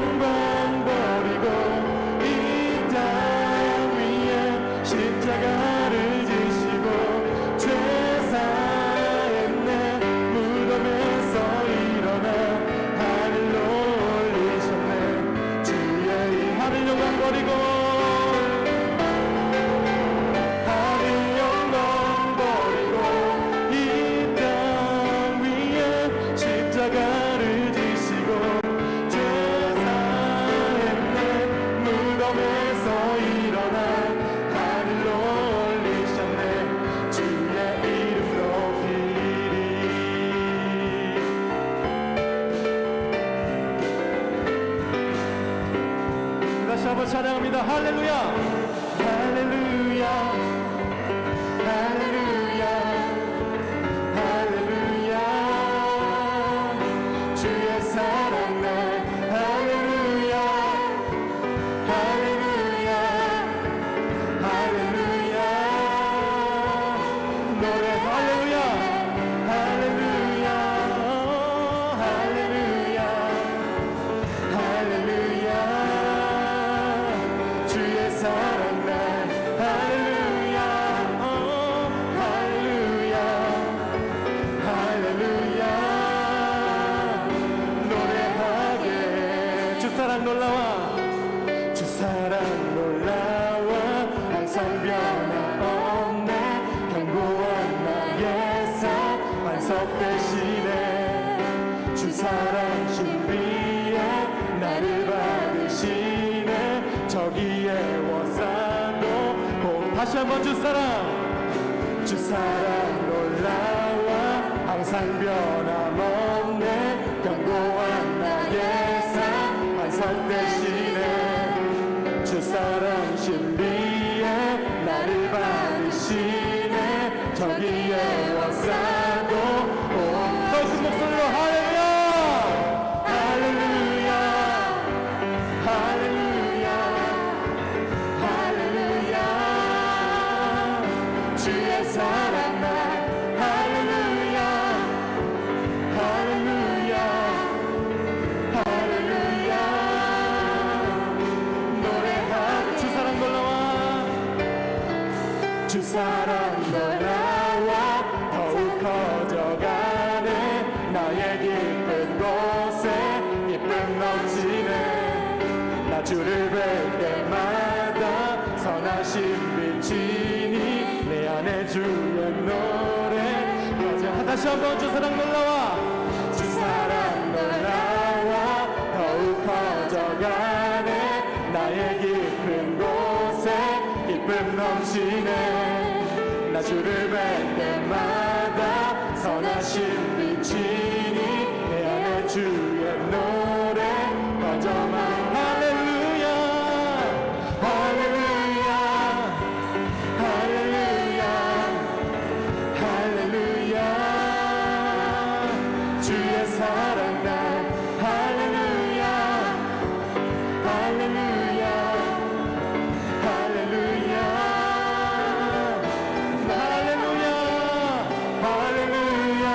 영광 버리고 이 땅 위에 십자가를 지시고 죄 사했네 무덤에서 일어나 하늘로 올리셨네 주의 이 하늘 영광 버리고 하늘 영광 버리고 이 땅 위에 십자가를 지시고 죄 사했네 무덤에서 일어나 하늘로 올리셨네 주의 이름 높이리. 다시 한번 찬양합니다. 할렐루야 할렐루야 할렐루야 할렐루야 주의 사랑 날 할렐루야 할렐루야 할렐루야 노래 할렐루야 할렐루야 할렐루야 할렐루야 주의 사랑 날 할렐루야 할렐루야 할렐루야 노래하게 주 사랑 놀라와 주 사랑 놀라와 항상 변함없네 견고한 나의 삶 반석 대신에 주 사랑 신비에 나를 받으시네 저기에 워싸도 다시 한번 주 사랑 놀라와 항상 변함없네 견고한 나의 삶 반석 대신에 주 사랑 신비에 나를 받으시네 저기에 워싸도 더 큰 목소리로 할렐루야 할렐루야 할렐루야 할렐루야 주의 사랑 날 할렐루야 할렐루야 할렐루야 노래하리 주 사랑 놀라와 주 사랑 놀라와 더욱 커져가네 나의 기쁜 곳에 기쁨 넘치네 나 주를 뵐 때마다 선하신 빛이니 내 안에 주의 노래 다시 한번 주 사랑 놀라와 주 사랑 놀라와 더욱 커져가네 나의 기쁜 곳에 기쁨 넘치네 나 주를 뵐 때마다 선하신 빛이니 내 안에 주의 노래 꺼져만 할렐루야 할렐루야 할렐루야 할렐루야 주의 사랑 날 할렐루야 할렐루야 할렐루야 할렐루야 할렐루야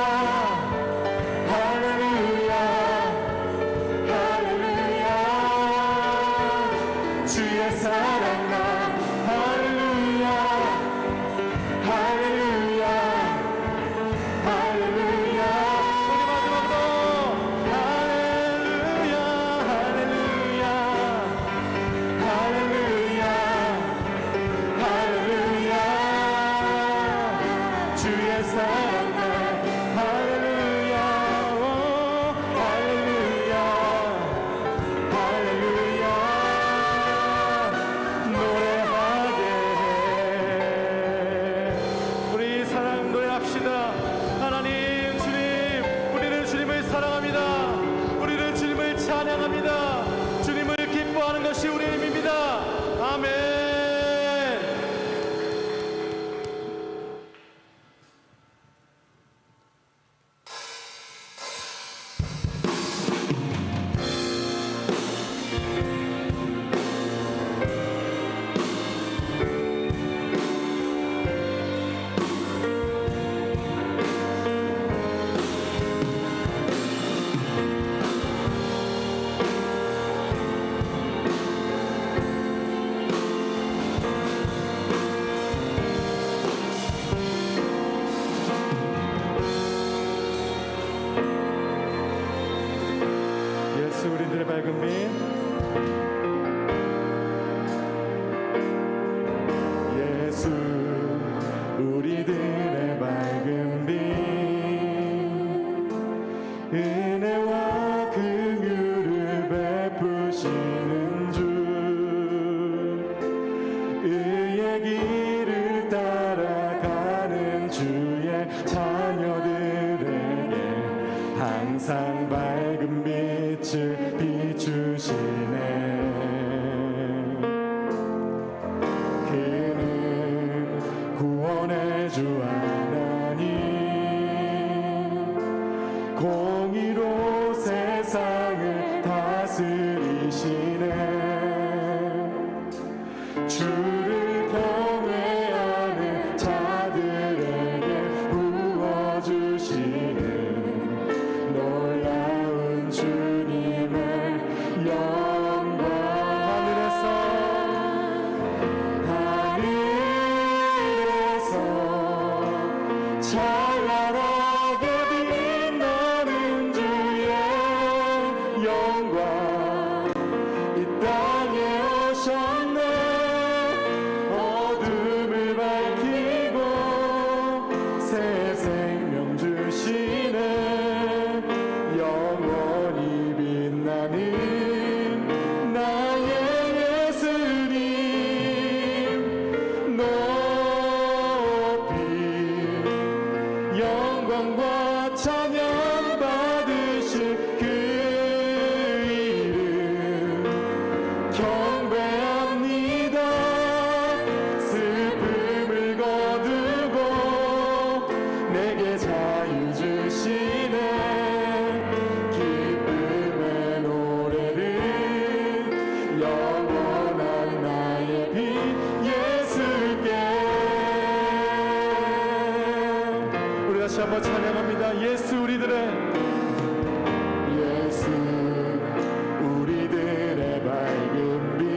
우리들의 밝은 빛. 예수 우리들의 밝은 빛, 은혜와 긍휼을 베푸시는 주, 의의 길을 따라가는 주의 자녀들에게 항상 밝은 빛을 비추시네. 그는 구원의 주 하나님, 공의로 세상을 다스리시네. 주를 경외하는 자들에게 부어주시는 놀라운 주님의 영광. 하늘에서 찬란하게 빛나는 주의 영광, 이 땅에 오셨네. 어둠을 밝히고 새 생명 주시네. 영원히 빛나는 나의 예수님, 높이 영광과 찬양 받으실 그 이름 경배합니다. 슬픔을 거두고 내게 자유 주시네. 기쁨의 노래를 영원한 나의 빛 예수께. 우리 다시 한번 찬양합니다. 예수 우리들의, 예수 우리들의 밝은 빛,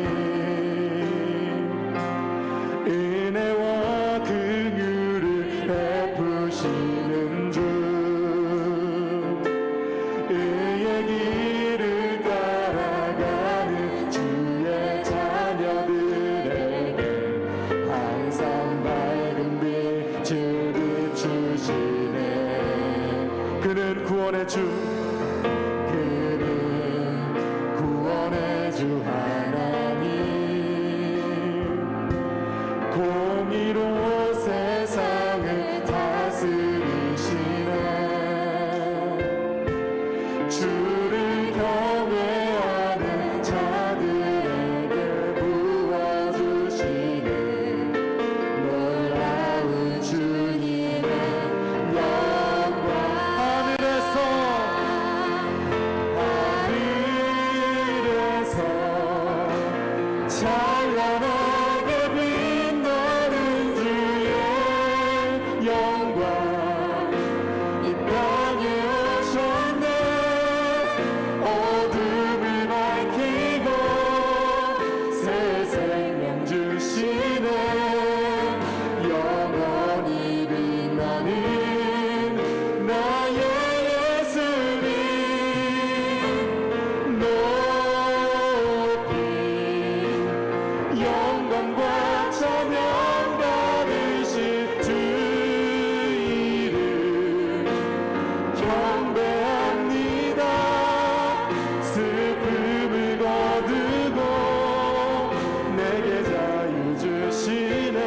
은혜와 긍휼을 베푸시는 주, 의의 길을 따라가는 주의 자녀들에게 항상 밝은 빛을 비추시네. 그는 구원의 주, 그는 구원의 주 하나님, 공의로 세상을 다스리시네. 주를 경외하는 자들에게 부어주시는 놀라운 주님의 영광. 하늘에서 찬란하게 빛나는 주의 영광, 이 땅에 오셨네. 어둠을 밝히고 새 생명 주시네. 영원히 빛나는 나의 예수님, 높이 영광과 찬양 받으실 주 이름 경배합니다. 슬픔을 거두고 내게 자유 주시네.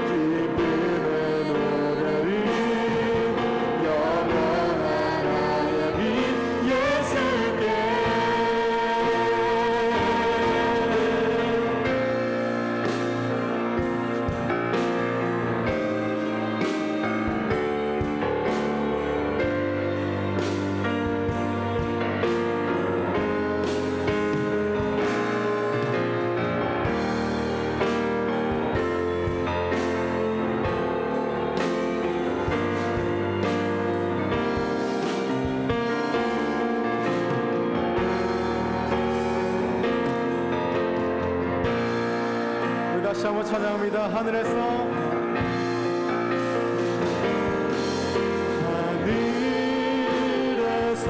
기쁨의 노래를 영원한 나의 빛 예수께. 다시 한번 찬양합니다. 하늘에서 하늘에서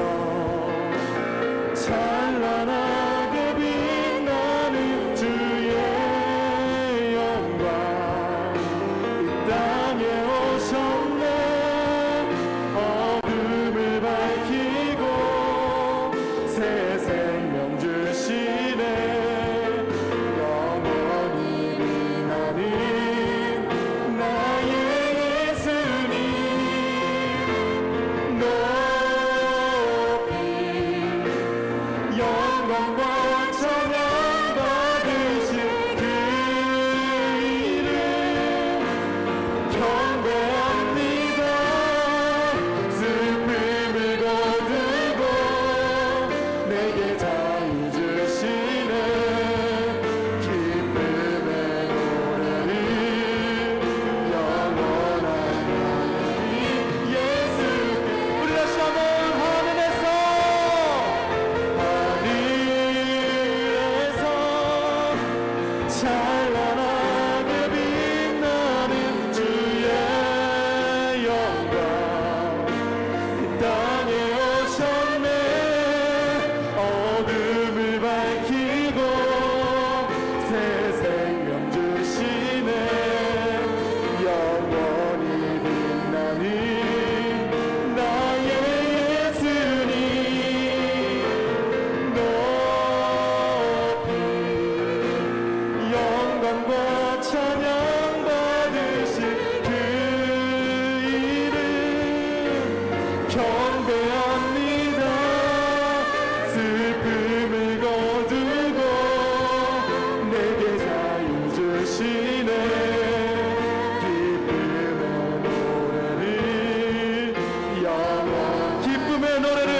기쁨의 노래를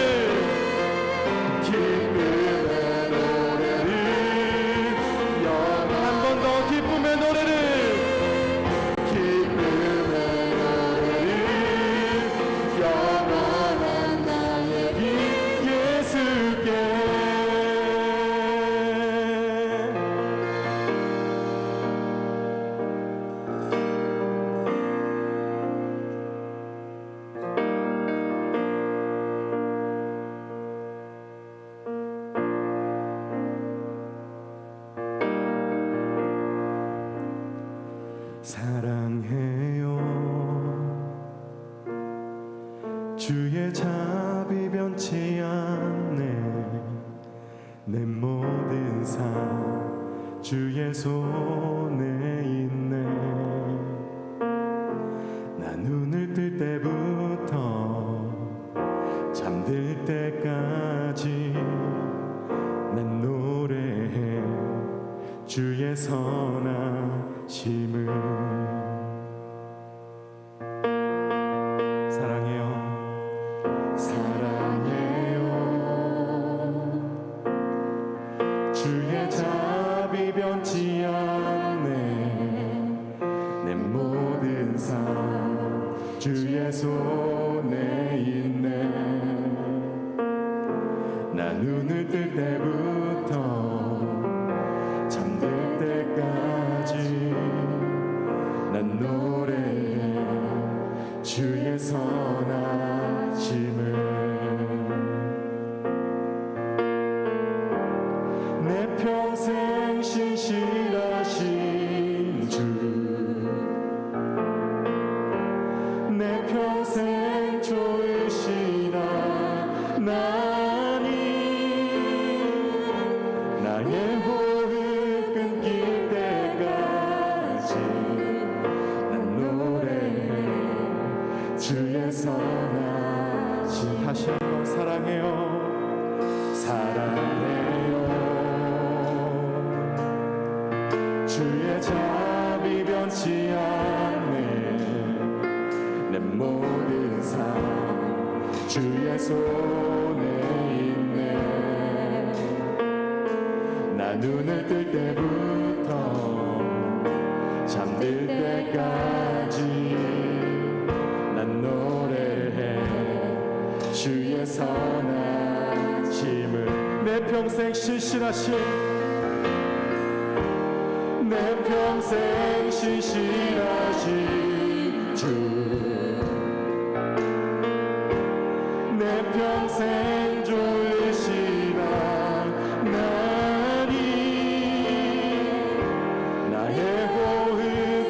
한 번 더 기쁨의 노래를 영원한 나의 길 예수께 사랑해요 주의 자비 변치 않네 내 모든 삶 주의 손에 있네 나 눈을 뜰 때부터 잠들 때까지 난 노래해 주의 선하심을 사랑해요 주의 자비 변치 않네 내 모든 삶 주의 손에 있네 나 눈을 뜰 때부터 잠들 때까지 난 노래해 주의 선하심을 내 평생 신실하신 주 내 평생 좋으시나 나니 나의 호흡 끊길 때까지 난 노래해 주의 선하심 다시 한번 사랑해요 주의 자비 변치 않네 내 모든 삶 주의 손에 있네 나 눈을 뜰 때부터 잠들 때까지 난 노래해 주의 선하심을 내 평생 신실하신 내 평생 신실하신 주 내 평생 좋으시나 나니 나의 호흡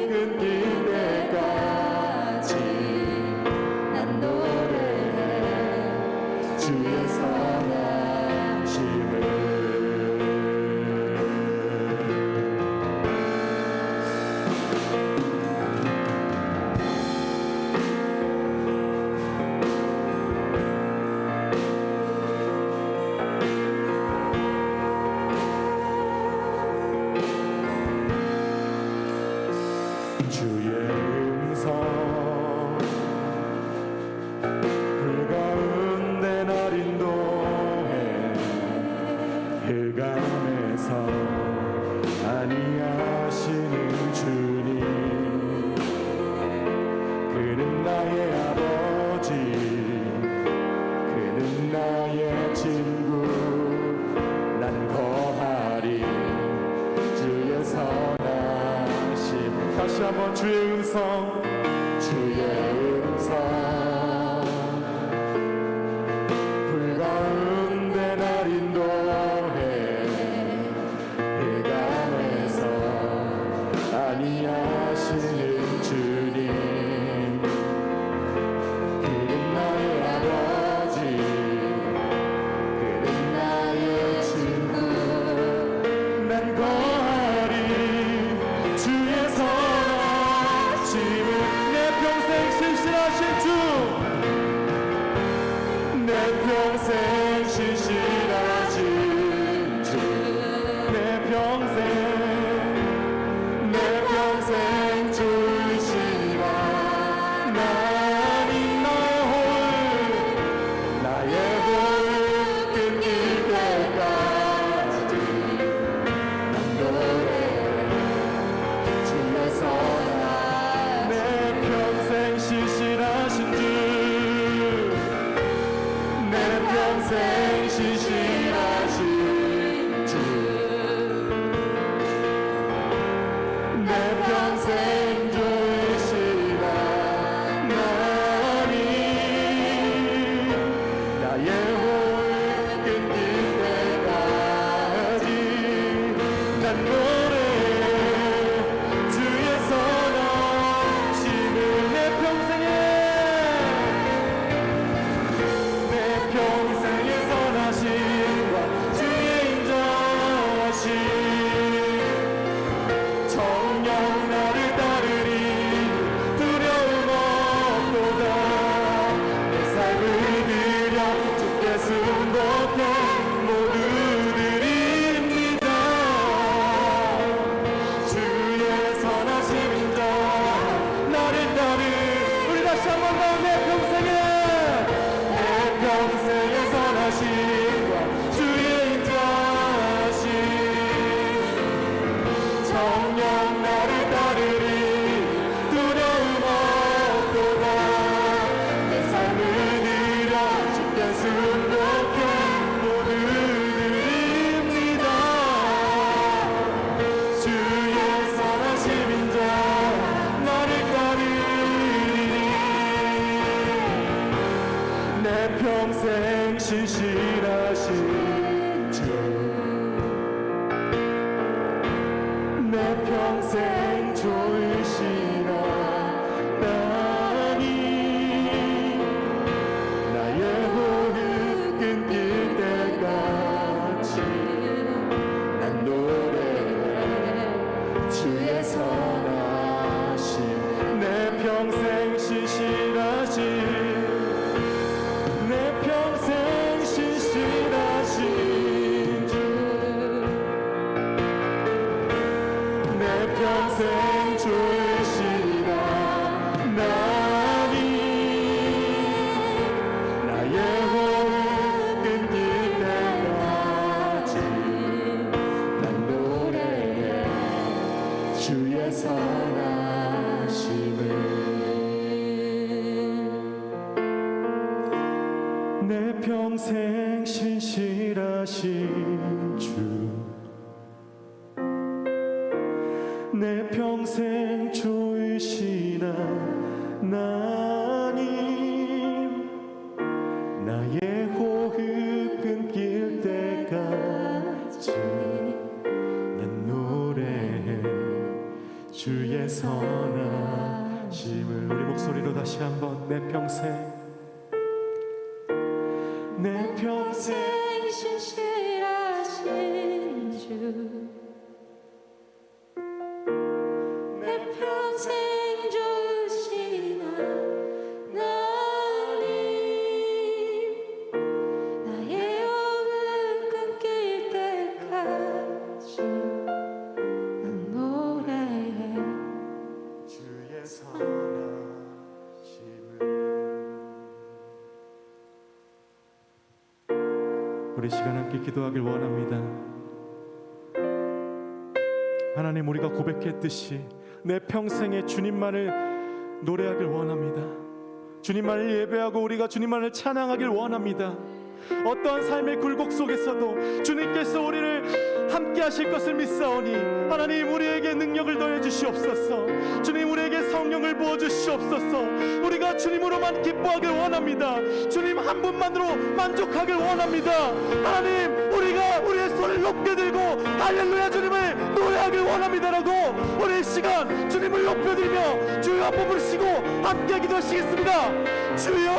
끊길 때까지 난 노래해 주의 선하심을 주의 음성 불가운데 날 인도해 흑암에서 안위하시는 주님 그는 나의 아버지 그는 나의 친구 난 거하리 주의 선하심 다시 한번 주의 음성 불가운데 날 인도해 흑암에서 안위하시는 주님 그는 나의 아버지 그는 나의 친구 난 거하리 주의 선하심을 내 평생 신실하신 주 내 평생 신실하신 주 내 평생 주시라 나니 나의 호흡 나의 평생 신실하신 주 내 평생 좋으시라 나니 나의 호흡 끊길 때까지 난 노래해 주의 선하심을 내 평생에 선하심과 주의 인자하심 정녕 나를 따르리 두려움 없도다 내 삶을 드려 주께 순복해 모두 드립니다 주의 선하심 인자 나를 따르 우리 다시 한 번 더 내 평생에 평생의 선하심과 주의 인자하심 정녕 나를 따르리 두려움 없도다 내 삶을 드려 주께 순복해 모두 드립니다 주의 선하심 인자 나를 따르리 내 평생 신실하신 주 내 평생 좋으시라 나니 나의 호흡 끊길 때까지 난 노래해 주의 선하심 내 평생 신실하신 내 평생 신실하신 주 내 평생 좋으시라 나니 나의 호흡 끊길 때까지 난 노래해 주의 선하심을 내 평생 신실하신 주 내 평생 좋으시나 나님 나의 호흡 끊길 때까지 난 노래해 주의 선하심을 우리 목소리로 다시 한번 내 평생 내 평생 신실하신 주 내 평생 좋으시나 나님 나의 호흡 끊길 때까지 난 노래해 주의 선하심을 우리 시간 함께 기도하길 원합니다. 하나님 우리가 고백했듯이 내 평생에 주님만을 노래하길 원합니다. 주님만을 예배하고 우리가 주님만을 찬양하길 원합니다. 어떠한 삶의 굴곡 속에서도 주님께서 우리를 함께 하실 것을 믿사오니 하나님 우리에게 능력을 더해 주시옵소서. 주님 우리에게 성령을 부어 주시옵소서. 우리가 주님으로만 기뻐하길 원합니다. 주님 한 분만으로 만족하길 원합니다. 하나님 우리가 우리의 손을 높게 들고 할렐루야 주님을 노래하길 원합니다라고 우리 시간 주님을 높여드리며 주여 한번 부르시고 함께 기도하시겠습니다. 주여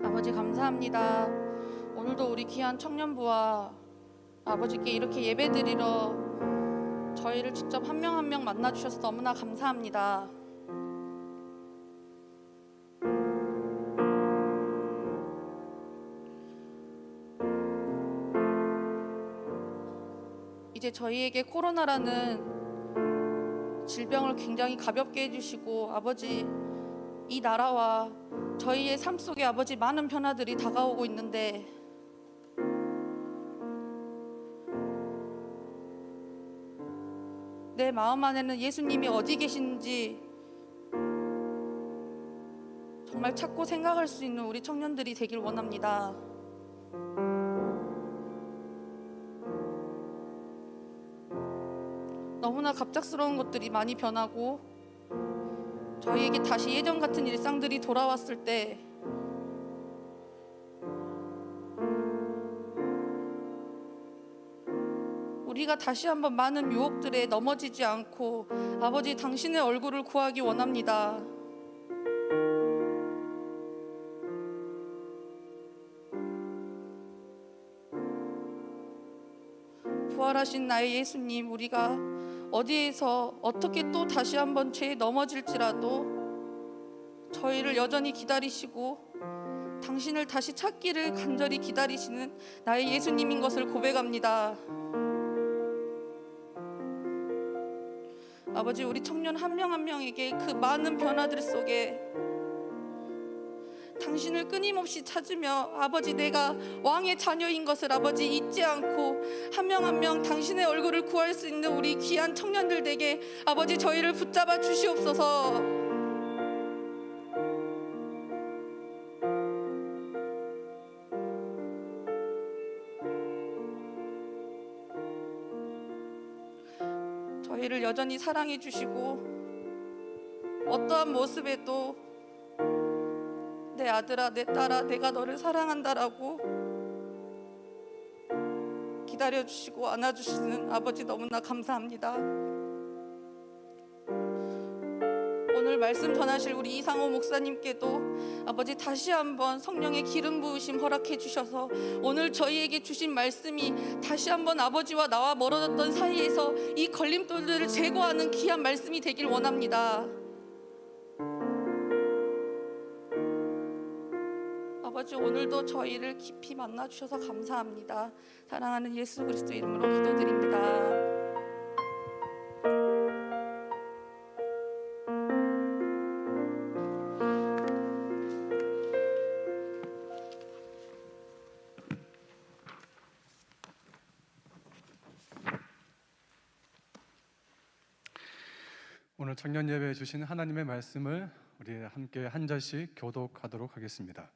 아버지 감사합니다. 오늘도 우리 귀한 청년부와 아버지께 이렇게 예배드리러 저희를 직접 한 명 한 명 만나주셔서 너무나 감사합니다. 이제 저희에게 코로나라는 질병을 굉장히 가볍게 해주시고 아버지 이 나라와 저희의 삶 속에 아버지 많은 변화들이 다가오고 있는데 내 마음 안에는 예수님이 어디 계신지 정말 찾고 생각할 수 있는 우리 청년들이 되길 원합니다. 너무나 갑작스러운 것들이 많이 변하고 저희에게 다시 예전 같은 일상들이 돌아왔을 때 우리가 다시 한번 많은 유혹들에 넘어지지 않고 아버지 당신의 얼굴을 구하기 원합니다. 부활하신 나의 예수님, 우리가 어디에서 어떻게 또 다시 한번 죄에 넘어질지라도 저희를 여전히 기다리시고 당신을 다시 찾기를 간절히 기다리시는 나의 예수님인 것을 고백합니다. 아버지, 우리 청년 한 명 한 명에게 그 많은 변화들 속에 당신을 끊임없이 찾으며 아버지 내가 왕의 자녀인 것을 아버지 잊지 않고 한 명 한 명 당신의 얼굴을 구할 수 있는 우리 귀한 청년들 에게 아버지 저희를 붙잡아 주시옵소서. 저희를 여전히 사랑해 주시고 어떠한 모습에도 내 아들아 내 딸아 내가 너를 사랑한다라고 기다려주시고 안아주시는 아버지 너무나 감사합니다. 오늘 말씀 전하실 우리 이상호 목사님께도 아버지 다시 한번 성령의 기름 부으심 허락해 주셔서 오늘 저희에게 주신 말씀이 다시 한번 아버지와 나와 멀어졌던 사이에서 이 걸림돌들을 제거하는 귀한 말씀이 되길 원합니다. 아버지 오늘도 저희를 깊이 만나주셔서 감사합니다. 사랑하는 예수 그리스도 이름으로 기도드립니다. 오늘 청년 예배에 주신 하나님의 말씀을 우리 함께 한 절씩 교독하도록 하겠습니다.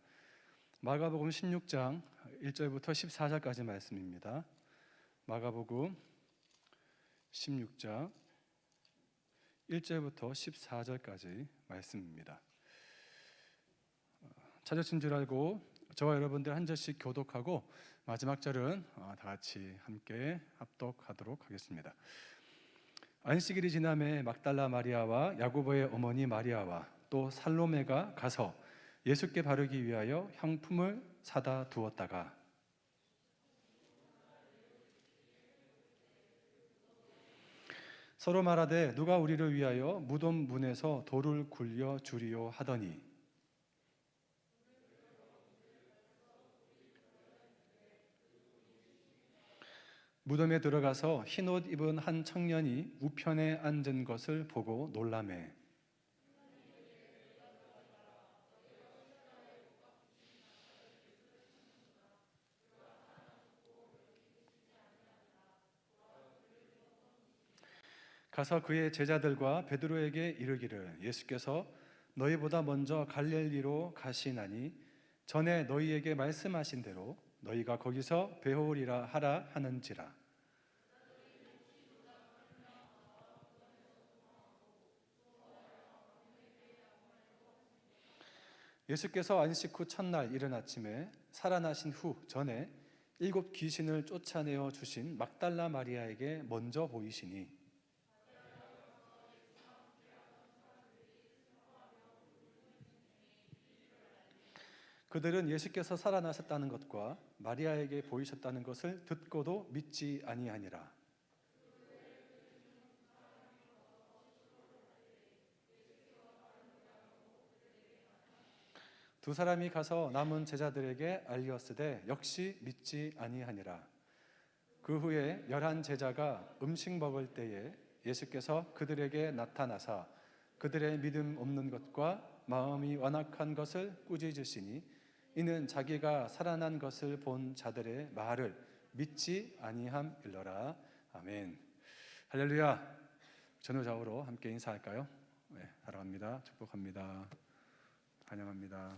마가복음 16장 1절부터 14절까지 말씀입니다. 마가복음 16장 1절부터 14절까지 말씀입니다. 찾으신 줄 알고 저와 여러분들 한 절씩 교독하고 마지막 절은 다 같이 함께 합독하도록 하겠습니다. 안식일이 지남에 막달라 마리아와 야고보의 어머니 마리아와 또 살로메가 가서 예수께 바르기 위하여 향품을 사다 두었다가 서로 말하되 누가 우리를 위하여 무덤 문에서 돌을 굴려 주리요 하더니 무덤에 들어가서 흰옷 입은 한 청년이 우편에 앉은 것을 보고 놀라매 가서 그의 제자들과 베드로에게 이르기를 예수께서 너희보다 먼저 갈릴리로 가시나니 전에 너희에게 말씀하신 대로 너희가 거기서 배우리라 하라 하는지라. 예수께서 안식 후 첫날 이른 아침에 살아나신 후 전에 7 귀신을 쫓아내어 주신 막달라 마리아에게 먼저 보이시니 그들은 예수께서 살아나셨다는 것과 마리아에게 보이셨다는 것을 듣고도 믿지 아니하니라. 두 사람이 가서 남은 제자들에게 알리었으되 역시 믿지 아니하니라. 그 후에 11 제자가 음식 먹을 때에 예수께서 그들에게 나타나사 그들의 믿음 없는 것과 마음이 완악한 것을 꾸짖으시니 이는 자기가 살아난 것을 본 자들의 말을 믿지 아니함일러라. 아멘. 할렐루야. 전후좌우로 함께 인사할까요? 네, 사랑합니다. 축복합니다. 환영합니다.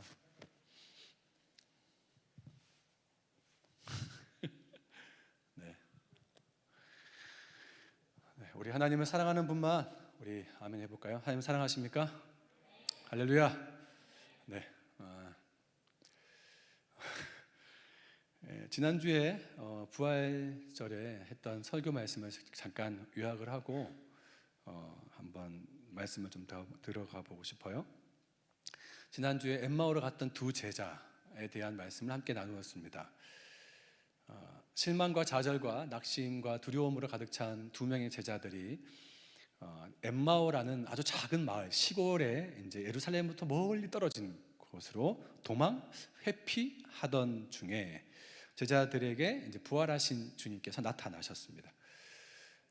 네. 우리 하나님을 사랑하는 분만 우리 아멘 해볼까요? 하나님 사랑하십니까? 할렐루야. 네. 지난주에 부활절에 했던 설교 말씀을 잠깐 요약을 하고 한번 말씀을 좀 더 들어가 보고 싶어요. 지난주에 엠마오로 갔던 두 제자에 대한 말씀을 함께 나누었습니다. 실망과 좌절과 낙심과 두려움으로 가득 찬 두 명의 제자들이 엠마오라는 아주 작은 마을 시골에 이제 예루살렘부터 멀리 떨어진 곳으로 회피하던 중에 제자들에게 이제 부활하신 주님께서 나타나셨습니다.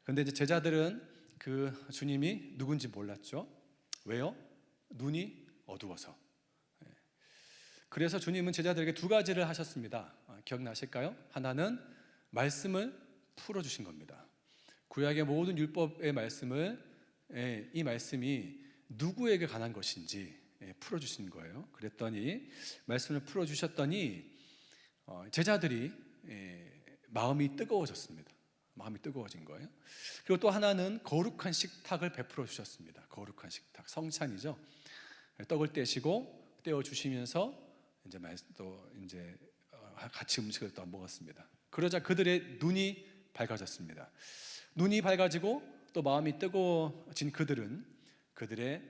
그런데 이제 제자들은 그 주님이 누군지 몰랐죠. 왜요? 눈이 어두워서. 그래서 주님은 제자들에게 두 가지를 하셨습니다. 기억나실까요? 하나는 말씀을 풀어주신 겁니다. 구약의 모든 율법의 말씀을 이 말씀이 누구에게 관한 것인지 풀어주신 거예요. 그랬더니 말씀을 풀어주셨더니 제자들이 마음이 뜨거워졌습니다. 마음이 뜨거워진 거예요. 그리고 또 하나는 거룩한 식탁을 베풀어 주셨습니다. 거룩한 식탁, 성찬이죠. 떡을 떼시고 떼어 주시면서 이제 같이 음식을 또 먹었습니다. 그러자 그들의 눈이 밝아졌습니다. 눈이 밝아지고 또 마음이 뜨거워진 그들은 그들의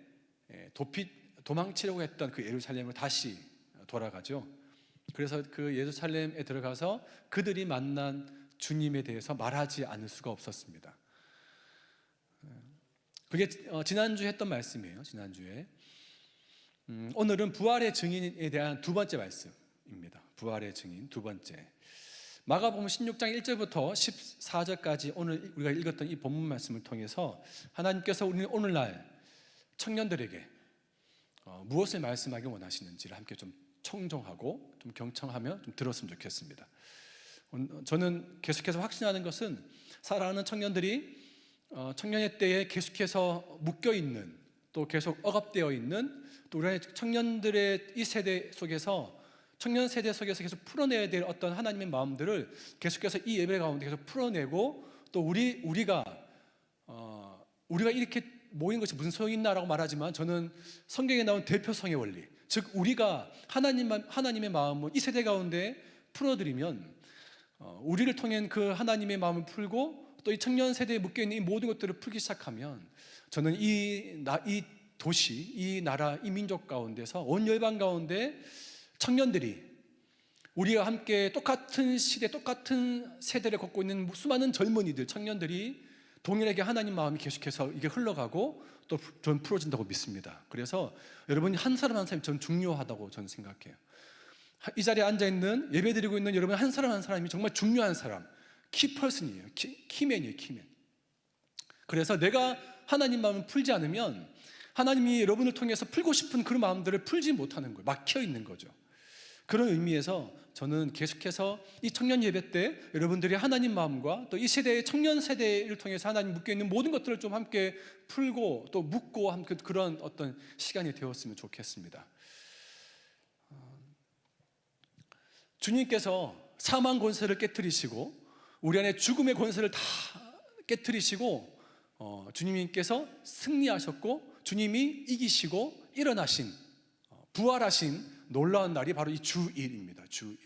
도망치려고 했던 그 예루살렘으로 다시 돌아가죠. 그래서 그 예루살렘에 들어가서 그들이 만난 주님에 대해서 말하지 않을 수가 없었습니다. 그게 지난주에 했던 말씀이에요. 지난주에. 오늘은 부활의 증인에 대한 두 번째 말씀입니다. 부활의 증인 두 번째. 마가복음 16장 1절부터 14절까지 오늘 우리가 읽었던 이 본문 말씀을 통해서 하나님께서 우리는 오늘날 청년들에게 무엇을 말씀하기 원하시는지를 함께 좀 청정하고 좀 경청하며 좀 들었으면 좋겠습니다. 저는 계속해서 확신하는 것은 사랑하는 청년들이 청년의 때에 계속해서 묶여있는 또 계속 억압되어 있는 또 우리 청년들의 이 세대 속에서 청년 세대 속에서 계속 풀어내야 될 어떤 하나님의 마음들을 계속해서 이 예배 가운데 계속 풀어내고 또 우리가 이렇게 모인 것이 무슨 소용이 있나라고 말하지만 저는 성경에 나온 대표성의 원리 즉 우리가 하나님의 마음을 이 세대 가운데 풀어드리면 우리를 통한 그 하나님의 마음을 풀고 또 이 청년 세대에 묶여있는 이 모든 것들을 풀기 시작하면 저는 이 도시, 이 나라, 이 민족 가운데서 온 열방 가운데 청년들이 우리와 함께 똑같은 시대, 똑같은 세대를 걷고 있는 수많은 젊은이들, 청년들이 동일하게 하나님 마음이 계속해서 이게 흘러가고 또 저는 풀어진다고 믿습니다. 그래서 여러분이 한 사람 한 사람이 저는 중요하다고 저는 생각해요. 이 자리에 앉아있는 예배드리고 있는 여러분 한 사람 한 사람이 정말 중요한 사람, 키퍼슨이에요. 키맨이에요. 키맨. 그래서 내가 하나님 마음을 풀지 않으면 하나님이 여러분을 통해서 풀고 싶은 그런 마음들을 풀지 못하는 거예요. 막혀있는 거죠. 그런 의미에서 저는 계속해서 이 청년 예배 때 여러분들이 하나님 마음과 또 이 세대의 청년 세대를 통해서 하나님 묶여있는 모든 것들을 좀 함께 풀고 또 묻고 함께 그런 어떤 시간이 되었으면 좋겠습니다. 주님께서 사망 권세를 깨트리시고 우리 안에 죽음의 권세를 다 깨트리시고 주님께서 승리하셨고 주님이 이기시고 일어나신 부활하신 놀라운 날이 바로 이 주일입니다. 주일.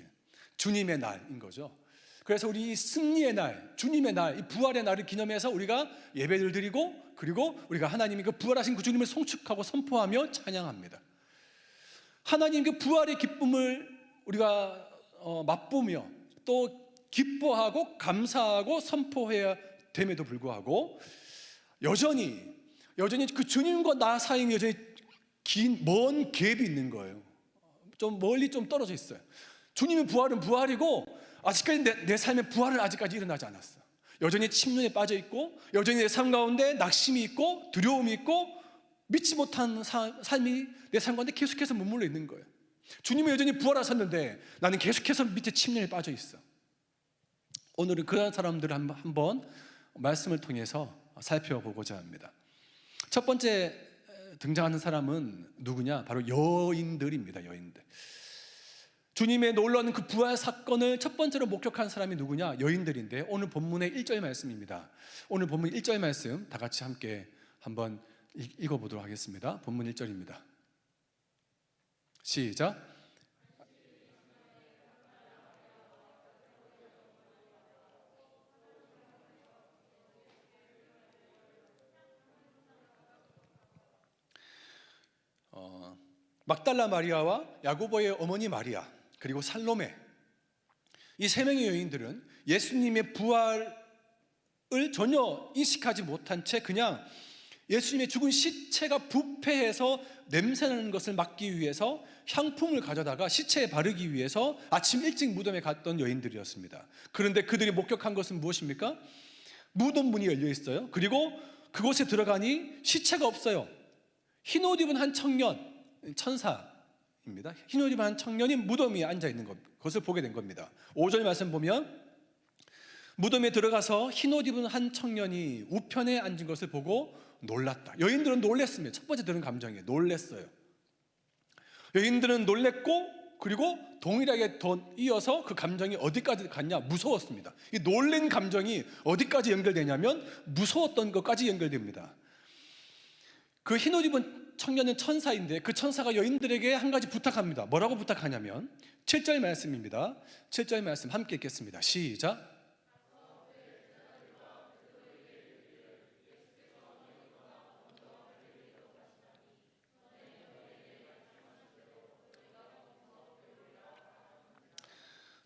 주님의 날인 거죠. 그래서 우리 이 승리의 날, 주님의 날, 이 부활의 날을 기념해서 우리가 예배를 드리고 그리고 우리가 하나님이 그 부활하신 그 주님을 송축하고 선포하며 찬양합니다. 하나님 그 부활의 기쁨을 우리가 맛보며 또 기뻐하고 감사하고 선포해야 됨에도 불구하고 여전히 그 주님과 나 사이에 여전히 긴 먼 갭이 있는 거예요. 좀 멀리 좀 떨어져 있어요. 주님의 부활은 부활이고 아직까지 내 삶의 부활은 아직까지 일어나지 않았어. 여전히 침륜에 빠져 있고 여전히 내 삶 가운데 낙심이 있고 두려움이 있고 믿지 못한 삶이 내 삶 가운데 계속해서 머물러 있는 거예요. 주님은 여전히 부활하셨는데 나는 계속해서 밑에 침륜에 빠져 있어. 오늘은 그런 사람들을 한번 말씀을 통해서 살펴보고자 합니다. 첫 번째 등장하는 사람은 누구냐? 바로 여인들입니다. 여인들. 주님의 놀라운 그 부활 사건을 첫 번째로 목격한 사람이 누구냐? 여인들인데 오늘 본문의 1절 말씀입니다. 오늘 본문 1절 말씀 다 같이 함께 한번 읽어보도록 하겠습니다. 본문 1절입니다. 시작. 막달라 마리아와 야고보의 어머니 마리아 그리고 살로메, 이 세 명의 여인들은 예수님의 부활을 전혀 인식하지 못한 채 그냥 예수님의 죽은 시체가 부패해서 냄새나는 것을 막기 위해서 향품을 가져다가 시체에 바르기 위해서 아침 일찍 무덤에 갔던 여인들이었습니다. 그런데 그들이 목격한 것은 무엇입니까? 무덤 문이 열려 있어요. 그리고 그곳에 들어가니 시체가 없어요. 흰 옷 입은 한 청년, 천사입니다. 흰 옷 입은 한 청년이 무덤 위에 앉아 있는 것을 보게 된 겁니다. 5절 말씀 보면 무덤에 들어가서 흰 옷 입은 한 청년이 우편에 앉은 것을 보고 놀랐다. 여인들은 놀랬습니다. 첫 번째 들은 감정이에요. 놀랬어요. 여인들은 놀랬고 그리고 동일하게 더 이어서 그 감정이 어디까지 갔냐? 무서웠습니다. 이 놀란 감정이 어디까지 연결되냐면 무서웠던 것까지 연결됩니다. 그 흰 옷 입은 청년은 천사인데 그 천사가 여인들에게 한 가지 부탁합니다. 뭐라고 부탁하냐면 7절 말씀입니다. 7절 말씀 함께 읽겠습니다. 시작.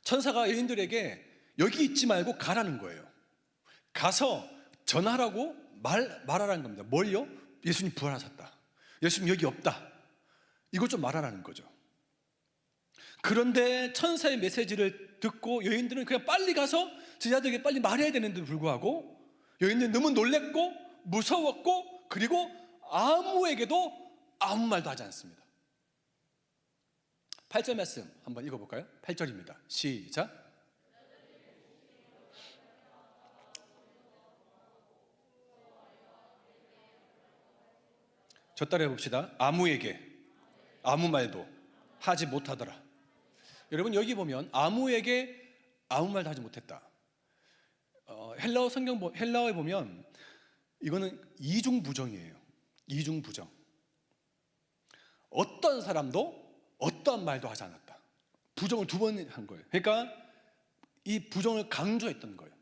천사가 여인들에게 여기 있지 말고 가라는 거예요. 가서 전하라고 말하라는 겁니다. 뭘요? 예수님 부활하셨다. 예수님 여기 없다. 이걸 좀 말하라는 거죠. 그런데 천사의 메시지를 듣고 여인들은 그냥 빨리 가서 제자들에게 빨리 말해야 되는데도 불구하고 여인들은 너무 놀랬고 무서웠고 그리고 아무에게도 아무 말도 하지 않습니다. 8절 말씀 한번 읽어볼까요? 8절입니다. 시작. 저 따라 해봅시다. 아무에게 아무 말도 하지 못하더라. 여러분 여기 보면 아무에게 아무 말도 하지 못했다. 헬라어 헬라어에 보면 이거는 이중부정이에요. 이중부정. 어떤 사람도 어떠한 말도 하지 않았다. 부정을 두 번 한 거예요. 그러니까 이 부정을 강조했던 거예요.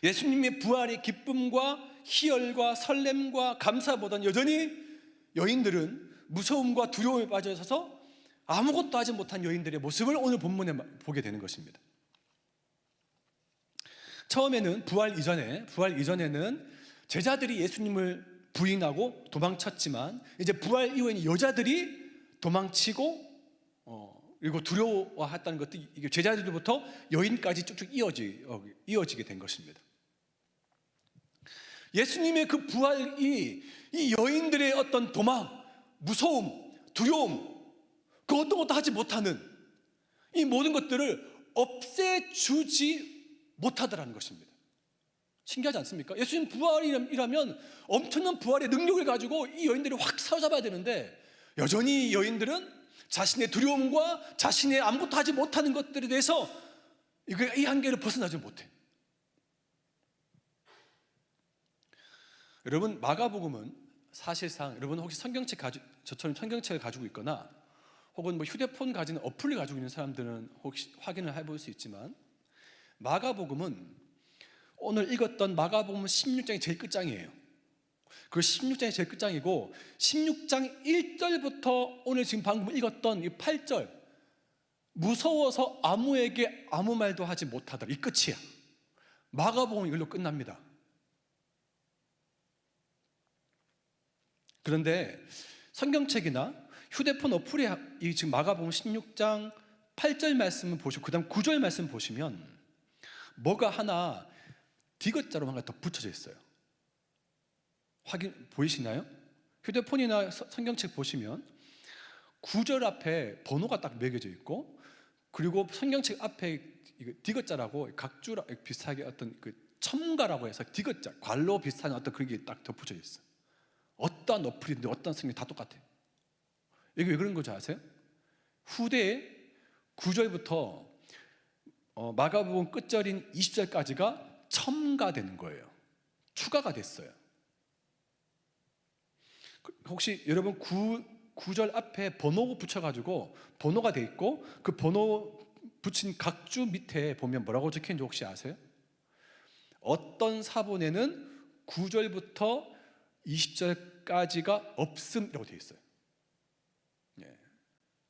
예수님의 부활의 기쁨과 희열과 설렘과 감사보다는 여전히 여인들은 무서움과 두려움에 빠져 있어서 아무것도 하지 못한 여인들의 모습을 오늘 본문에 보게 되는 것입니다. 처음에는 부활 이전에는 제자들이 예수님을 부인하고 도망쳤지만 이제 부활 이후에는 여자들이 도망치고 그리고 두려워했다는 것도 이게 제자들부터 여인까지 쭉쭉 이어지게 된 것입니다. 예수님의 그 부활이 이 여인들의 어떤 도망, 무서움, 두려움, 그 어떤 것도 하지 못하는 이 모든 것들을 없애주지 못하더라는 것입니다. 신기하지 않습니까? 예수님 부활이라면 엄청난 부활의 능력을 가지고 이 여인들이 확 사로잡아야 되는데 여전히 여인들은 자신의 두려움과 자신의 아무것도 하지 못하는 것들에 대해서 이 한계를 벗어나지 못해. 여러분 마가복음은 사실상 여러분 혹시 저처럼 성경책을 가지고 있거나 혹은 뭐 휴대폰 가지는 어플을 가지고 있는 사람들은 혹시 확인을 해볼 수 있지만 마가복음은 오늘 읽었던 마가복음 16장이 제일 끝장이에요. 그 16장이 제일 끝장이고 16장 1절부터 오늘 지금 방금 읽었던 이 8절 무서워서 아무에게 아무 말도 하지 못하더라. 이 끝이야. 마가복음은 이걸로 끝납니다. 그런데 성경책이나 휴대폰 어플에 이 지금 마가복음 16장 8절 말씀을 보시고 그다음 9절 말씀 보시면 뭐가 하나 디귿자로 하나 더 붙여져 있어요. 확인 보이시나요? 휴대폰이나 성경책 보시면 9절 앞에 번호가 딱 매겨져 있고, 그리고 성경책 앞에 디귿자라고 각주라 비슷하게 어떤 그 첨가라고 해서 디귿자 괄로 비슷한 어떤 그런 게 딱 덧붙여져 있어요. 어떤 어플인데 어떤 성경 다 똑같아요. 이게 왜 그런 거지 아세요? 후대에 9절부터 마가복음 끝절인 20절까지가 첨가되는 거예요. 추가가 됐어요. 혹시 여러분 9절 앞에 번호 붙여가지고 번호가 돼 있고 그 번호 붙인 각주 밑에 보면 뭐라고 적혀있는지 혹시 아세요? 어떤 사본에는 9절부터 20절까지가 없음이라고 되어 있어요.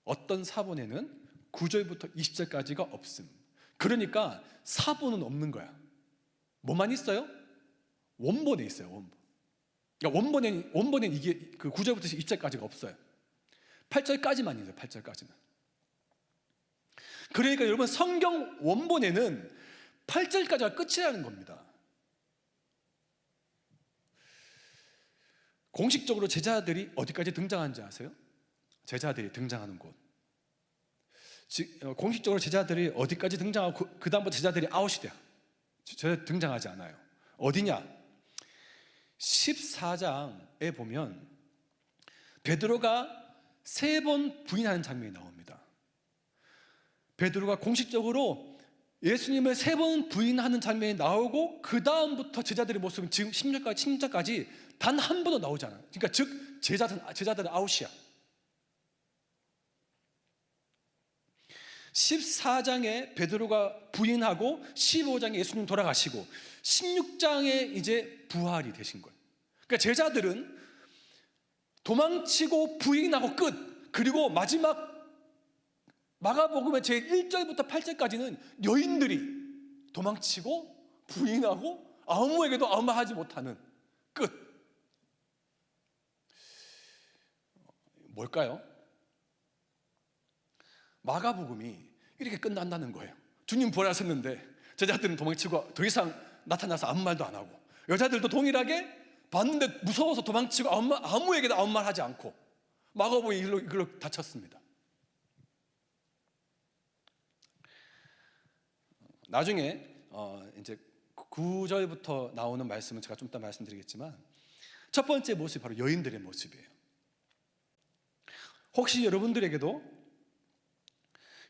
어떤 사본에는 9절부터 20절까지가 없음. 그러니까 사본은 없는 거야. 뭐만 있어요? 원본에 있어요. 원본. 그러니까 원본엔 이게 그 9절부터 20절까지가 없어요. 8절까지만 있어요. 8절까지는. 그러니까 여러분 성경 원본에는 8절까지가 끝이라는 겁니다. 공식적으로 제자들이 어디까지 등장하는지 아세요? 제자들이 등장하는 곳. 공식적으로 제자들이 어디까지 등장하고 그 다음부터 제자들이 아웃이 돼요. 제자들 등장하지 않아요. 어디냐? 14장에 보면 베드로가 3번 부인하는 장면이 나옵니다. 베드로가 공식적으로 예수님을 3번 부인하는 장면이 나오고 그 다음부터 제자들의 모습은 지금 16절까지 단 한 번도 나오지 않아요. 그러니까 즉 제자들은 아웃이야. 14장에 베드로가 부인하고 15장에 예수님 돌아가시고 16장에 이제 부활이 되신 거예요. 그러니까 제자들은 도망치고 부인하고 끝. 그리고 마지막 마가복음의 제 1절부터 8절까지는 여인들이 도망치고 부인하고 아무에게도 아무 말 하지 못하는 끝. 뭘까요? 마가복음이 이렇게 끝난다는 거예요. 주님 부활하셨는데 제자들은 도망치고 더 이상 나타나서 아무 말도 안 하고, 여자들도 동일하게 봤는데 무서워서 도망치고 아무에게도 아무 말 하지 않고 마가복음이 이걸로 닫혔습니다. 나중에 이제 9절부터 나오는 말씀은 제가 좀 이따 말씀드리겠지만 첫 번째 모습이 바로 여인들의 모습이에요. 혹시 여러분들에게도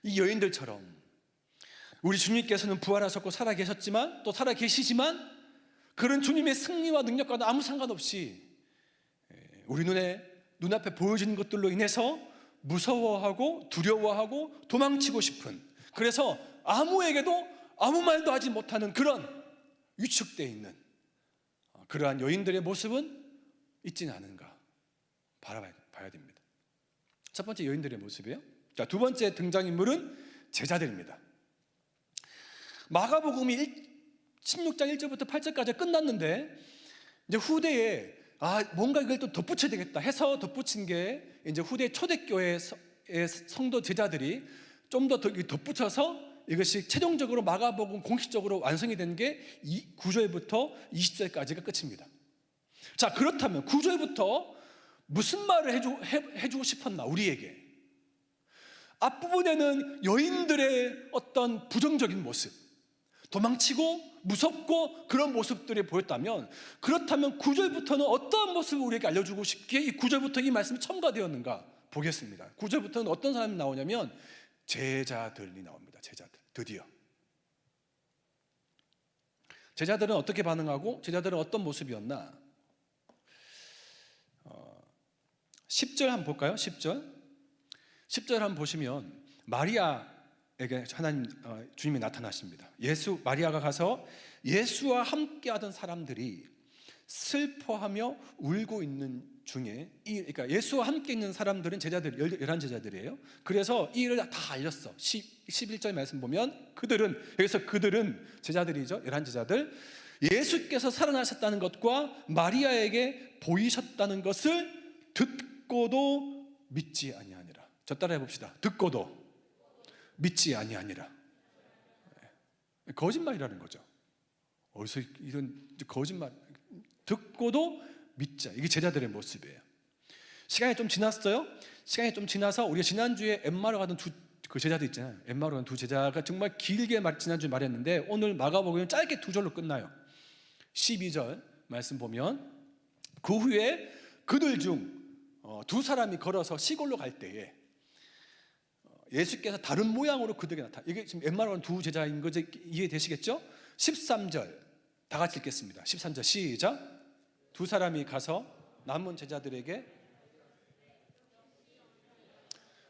이 여인들처럼 우리 주님께서는 부활하셨고 살아계셨지만 또 살아계시지만 그런 주님의 승리와 능력과는 아무 상관없이 우리 눈앞에 보여지는 것들로 인해서 무서워하고 두려워하고 도망치고 싶은, 그래서 아무에게도 아무 말도 하지 못하는 그런 위축되어 있는 그러한 여인들의 모습은 있지는 않은가 봐야 됩니다. 첫 번째 여인들의 모습이에요. 자, 두 번째 등장인물은 제자들입니다. 마가복음이 16장 1절부터 8절까지 끝났는데 이제 후대에 뭔가 이걸 또 덧붙여야 되겠다 해서 덧붙인 게 이제 후대 초대교회의 성도 제자들이 좀 더 덧붙여서 이것이 최종적으로 마가복음 공식적으로 완성이 된 게 9절부터 20절까지가 끝입니다. 자, 그렇다면 9절부터 무슨 말을 해주고 싶었나 우리에게? 앞부분에는 여인들의 어떤 부정적인 모습, 도망치고 무섭고 그런 모습들이 보였다면, 그렇다면 9절부터는 어떠한 모습을 우리에게 알려주고 싶기에 이 9절부터 이 말씀이 첨가되었는가 보겠습니다. 9절부터는 어떤 사람이 나오냐면 제자들이 나옵니다. 제자들. 드디어 제자들은 어떻게 반응하고 제자들은 어떤 모습이었나? 10절 한번 볼까요? 10절 한번 보시면 마리아에게 주님이 나타나십니다. 마리아가 가서 예수와 함께하던 사람들이 슬퍼하며 울고 있는 중에 그러니까 예수와 함께 있는 사람들은 제자들 11제자들이에요. 그래서 이 일을 다 알렸어. 11절 말씀 보면 그들은 제자들이죠. 11제자들 예수께서 살아나셨다는 것과 마리아에게 보이셨다는 것을 듣고도 믿지 아니하니라. 저 따라해 봅시다. 듣고도 믿지 아니하니라. 거짓말이라는 거죠. 어디서 이런 거짓말? 듣고도 믿자. 이게 제자들의 모습이에요. 시간이 좀 지났어요. 시간이 좀 지나서 우리가 지난주에 엠마오로 가던 그 제자들 있잖아요. 엠마오로 가던 두 제자가 정말 길게 지난주에 말했는데 오늘 마가복음은 짧게 2절로 끝나요. 12절 말씀 보면 그 후에 그들 중 두 사람이 걸어서 시골로 갈 때에 예수께서 다른 모양으로 그들에게 나타나. 이게 지금 엠마오로 가는 두 제자인 거 이해되시겠죠? 13절 다 같이 읽겠습니다. 13절 시작. 두 사람이 가서 남은 제자들에게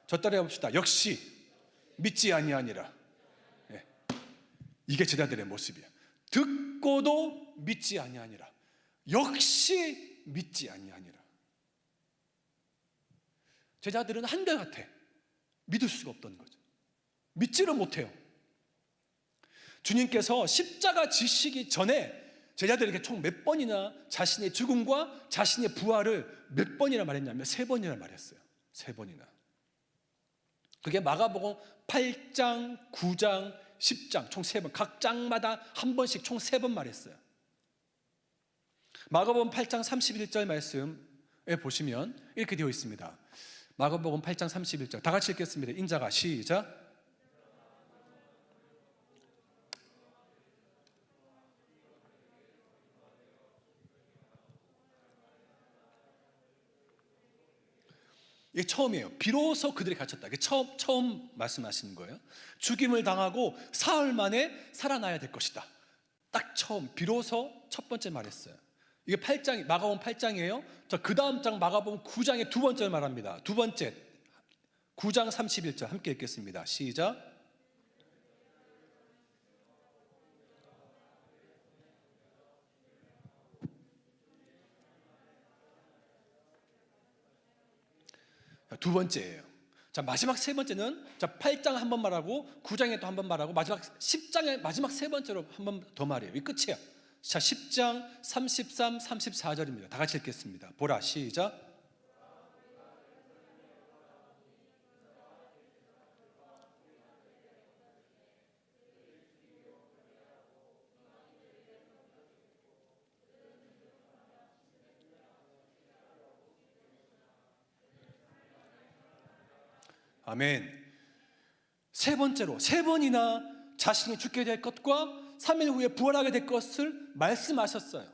저 따라해 봅시다. 역시 믿지 아니하니라. 네. 이게 제자들의 모습이야. 듣고도 믿지 아니하니라. 역시 믿지 아니하니라. 제자들은 한결같아. 믿을 수가 없던 거죠. 믿지를 못해요. 주님께서 십자가 지시기 전에 제자들에게 총 몇 번이나 자신의 죽음과 자신의 부활을 몇 번이나 말했냐면 3번이나 말했어요. 3번이나. 그게 마가복음 8장, 9장, 10장 총 3번. 각 장마다 한 번씩 총 3번 말했어요. 마가복음 8장 31절 말씀에 보시면 이렇게 되어 있습니다. 마가복음 8장 31절 다 같이 읽겠습니다. 인자가 시작. 이게 처음이에요. 비로소 그들이 갇혔다. 이게 처음 말씀하시는 거예요. 죽임을 당하고 사흘 만에 살아나야 될 것이다. 딱 처음 비로소 첫 번째 말했어요. 이게 8장 마가복음 8장이에요. 자, 그 다음 장 마가복음 9장의 두 번째 말합니다. 두 번째 9장 31절 함께 읽겠습니다. 시작. 두 번째예요. 자, 마지막 세 번째는 자, 8장 한 번 말하고 9장에 또 한 번 말하고 마지막 10장의 마지막 세 번째로 한 번 더 말해요. 이 끝이야. 자, 10장 33, 34절입니다. 다 같이 읽겠습니다. 보라 시작. 아멘. 세 번째로 세 번이나 자신이 죽게 될 것과 3일 후에 부활하게 될 것을 말씀하셨어요.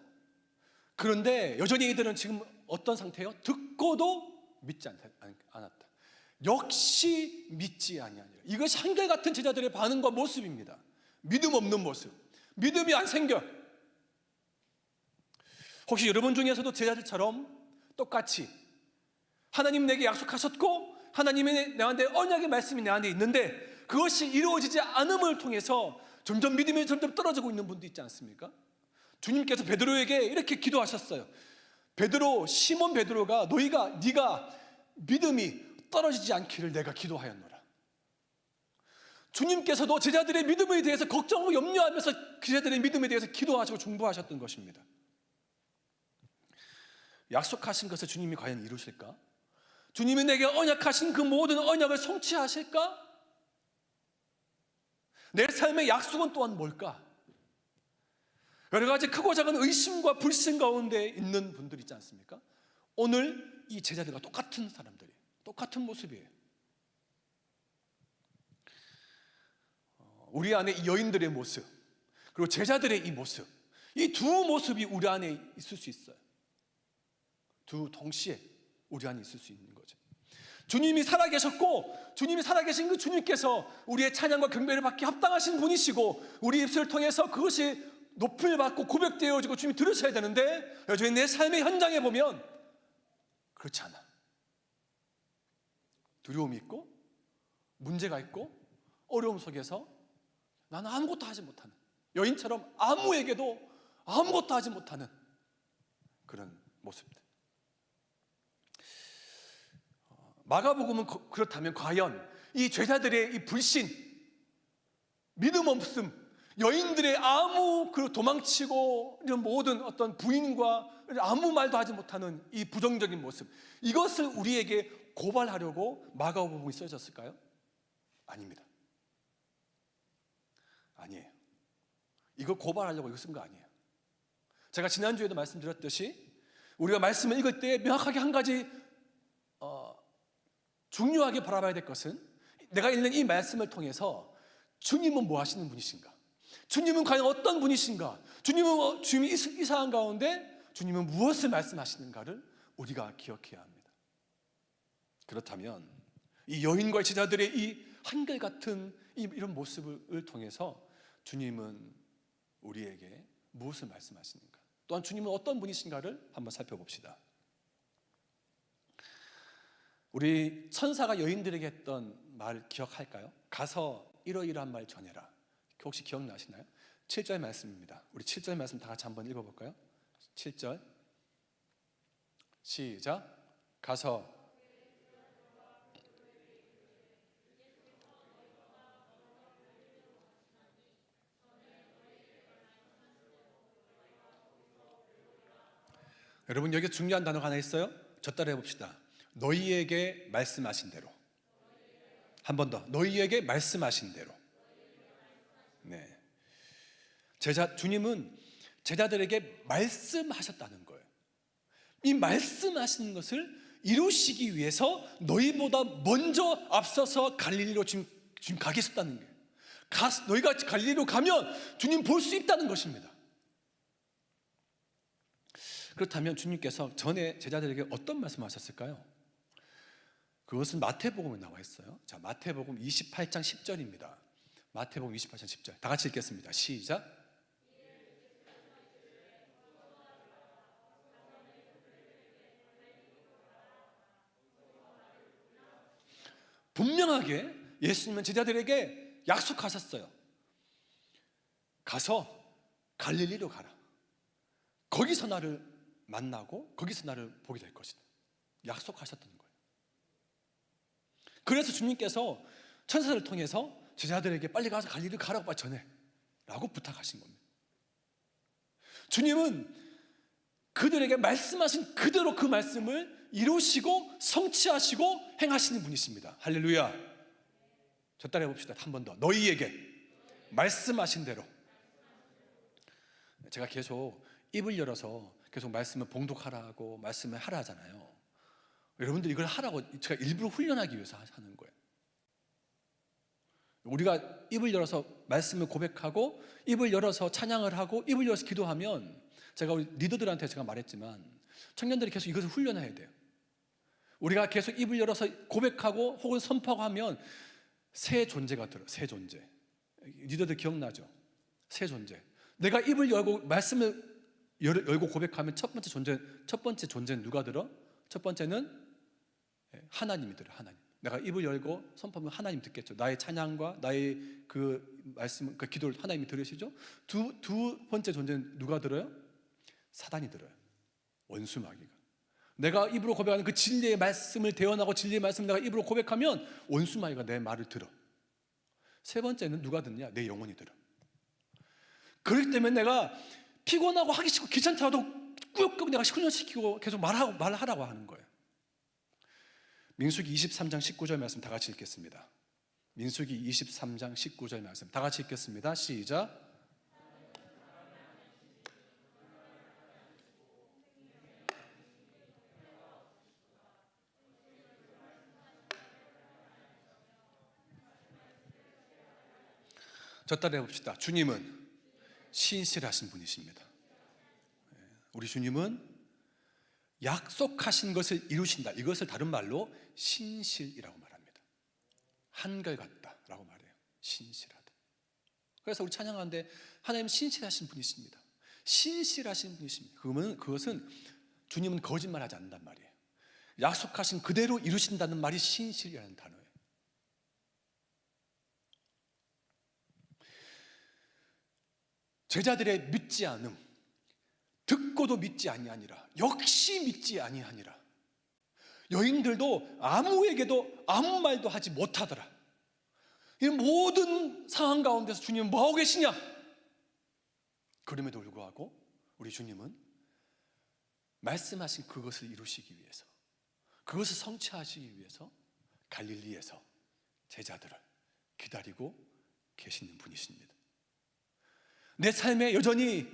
그런데 여전히 이들은 지금 어떤 상태예요? 듣고도 믿지 않았다. 역시 믿지 아니하니라. 이것이 한결같은 제자들의 반응과 모습입니다. 믿음 없는 모습. 믿음이 안 생겨. 혹시 여러분 중에서도 제자들처럼 똑같이 하나님 내게 약속하셨고 하나님의 나한테 언약의 말씀이 내 안에 있는데 그것이 이루어지지 않음을 통해서 점점 믿음이 점점 떨어지고 있는 분도 있지 않습니까? 주님께서 베드로에게 이렇게 기도하셨어요. 베드로, 시몬 베드로가 네가 믿음이 떨어지지 않기를 내가 기도하였노라. 주님께서도 제자들의 믿음에 대해서 걱정하고 염려하면서 제자들의 믿음에 대해서 기도하시고 중보하셨던 것입니다. 약속하신 것을 주님이 과연 이루실까? 주님이 내게 언약하신 그 모든 언약을 성취하실까? 내 삶의 약속은 또한 뭘까? 여러 가지 크고 작은 의심과 불신 가운데 있는 분들 있지 않습니까? 오늘 이 제자들과 똑같은 사람들이 똑같은 모습이에요. 우리 안에 이 여인들의 모습 그리고 제자들의 이 모습 이 두 모습이 우리 안에 있을 수 있어요. 두 동시에 우리 안에 있을 수 있는 거죠. 주님이 살아계셨고 주님이 살아계신 그 주님께서 우리의 찬양과 경배를 받기 합당하신 분이시고 우리 입술을 통해서 그것이 높임을 받고 고백되어지고 주님이 들으셔야 되는데 여전히 내 삶의 현장에 보면 그렇지 않아. 두려움이 있고 문제가 있고 어려움 속에서 나는 아무것도 하지 못하는 여인처럼 아무에게도 아무것도 하지 못하는 그런 모습들. 마가복음은 그렇다면 과연 이 제자들의 이 불신, 믿음 없음, 여인들의 아무 그 도망치고 이런 모든 어떤 부인과 아무 말도 하지 못하는 이 부정적인 모습, 이것을 우리에게 고발하려고 마가복음이 써졌을까요? 아닙니다. 아니에요. 이거 고발하려고 이거 쓴 거 아니에요. 제가 지난주에도 말씀드렸듯이 우리가 말씀을 읽을 때 명확하게 한 가지 중요하게 바라봐야 될 것은, 내가 읽는 이 말씀을 통해서 주님은 뭐 하시는 분이신가? 주님은 과연 어떤 분이신가? 주님이 이 상황 가운데 주님은 무엇을 말씀하시는가를 우리가 기억해야 합니다. 그렇다면 이 여인과 제자들의 이 한결같은 이런 모습을 통해서 주님은 우리에게 무엇을 말씀하시는가? 또한 주님은 어떤 분이신가를 한번 살펴봅시다. 우리 천사가 여인들에게 했던 말 기억할까요? 가서 이러이러한 말 전해라. 혹시 기억나시나요? 7절 말씀입니다. 우리 7절 말씀 다 같이 한번 읽어볼까요? 7절 시작. 가서 여러분, 여기 중요한 단어가 하나 있어요. 저 따라 해봅시다. 너희에게 말씀하신 대로. 한 번 더. 너희에게 말씀하신 대로. 네. 주님은 제자들에게 말씀하셨다는 거예요. 이 말씀하시는 것을 이루시기 위해서 너희보다 먼저 앞서서 갈릴리로 지금 가겠다는 거예요. 너희가 갈릴리로 가면 주님 볼 수 있다는 것입니다. 그렇다면 주님께서 전에 제자들에게 어떤 말씀하셨을까요? 그것은 마태복음에 나와 있어요. 자, 마태복음 28장 10절입니다. 마태복음 28장 10절. 다 같이 읽겠습니다. 시작. 분명하게 예수님은 제자들에게 약속하셨어요. 가서 갈릴리로 가라. 거기서 나를 만나고 거기서 나를 보게 될 것이다. 약속하셨던 거예요. 그래서 주님께서 천사를 통해서 제자들에게 빨리 가서 갈릴리로 가라고 빨리 전해 라고 부탁하신 겁니다. 주님은 그들에게 말씀하신 그대로 그 말씀을 이루시고 성취하시고 행하시는 분이십니다. 할렐루야. 저 따라 해봅시다. 한 번 더. 너희에게 말씀하신 대로. 제가 계속 입을 열어서 계속 말씀을 봉독하라고 말씀을 하라 하잖아요. 여러분들 이걸 하라고 제가 일부러 훈련하기 위해서 하는 거예요. 우리가 입을 열어서 말씀을 고백하고 입을 열어서 찬양을 하고 입을 열어서 기도하면, 제가 우리 리더들한테 제가 말했지만 청년들이 계속 이것을 훈련해야 돼요. 우리가 계속 입을 열어서 고백하고 혹은 선포하고 하면 새 존재가 들어요. 새 존재. 리더들 기억나죠? 새 존재. 내가 입을 열고 말씀을 열고 고백하면 첫 번째 존재는 누가 들어? 첫 번째는 하나님이 들어. 하나님. 내가 입을 열고 선포하면 하나님 듣겠죠. 나의 찬양과 나의 그 말씀, 그 기도를 하나님이 들으시죠. 두 번째 존재는 누가 들어요? 사단이 들어요. 원수 마귀가. 내가 입으로 고백하는 그 진리의 말씀을 대언하고 진리의 말씀을 내가 입으로 고백하면 원수 마귀가 내 말을 들어. 세 번째는 누가 듣냐? 내 영혼이 들어. 그렇기 때문에 내가 피곤하고 하기 싫고 귀찮다도 꾸역꾸역 내가 훈련시키고 계속 말하라고 하는 거예요. 민수기 23장 19절 말씀 다 같이 읽겠습니다. 민수기 23장 19절 말씀 다 같이 읽겠습니다. 시작. 저 따라 해봅시다. 주님은 신실하신 분이십니다. 우리 주님은 약속하신 것을 이루신다. 이것을 다른 말로 신실이라고 말합니다. 한결같다라고 말해요. 신실하다. 그래서 우리 찬양하는데 하나님 신실하신 분이십니다. 신실하신 분이십니다. 그러면 그것은 주님은 거짓말하지 않는단 말이에요. 약속하신 그대로 이루신다는 말이 신실이라는 단어예요. 제자들의 믿지 않음, 듣고도 믿지 아니하니라, 역시 믿지 아니하니라, 여인들도 아무에게도 아무 말도 하지 못하더라. 이 모든 상황 가운데서 주님은 뭐하고 계시냐? 그럼에도 불구하고 우리 주님은 말씀하신 그것을 이루시기 위해서, 그것을 성취하시기 위해서 갈릴리에서 제자들을 기다리고 계시는 분이십니다. 내 삶에 여전히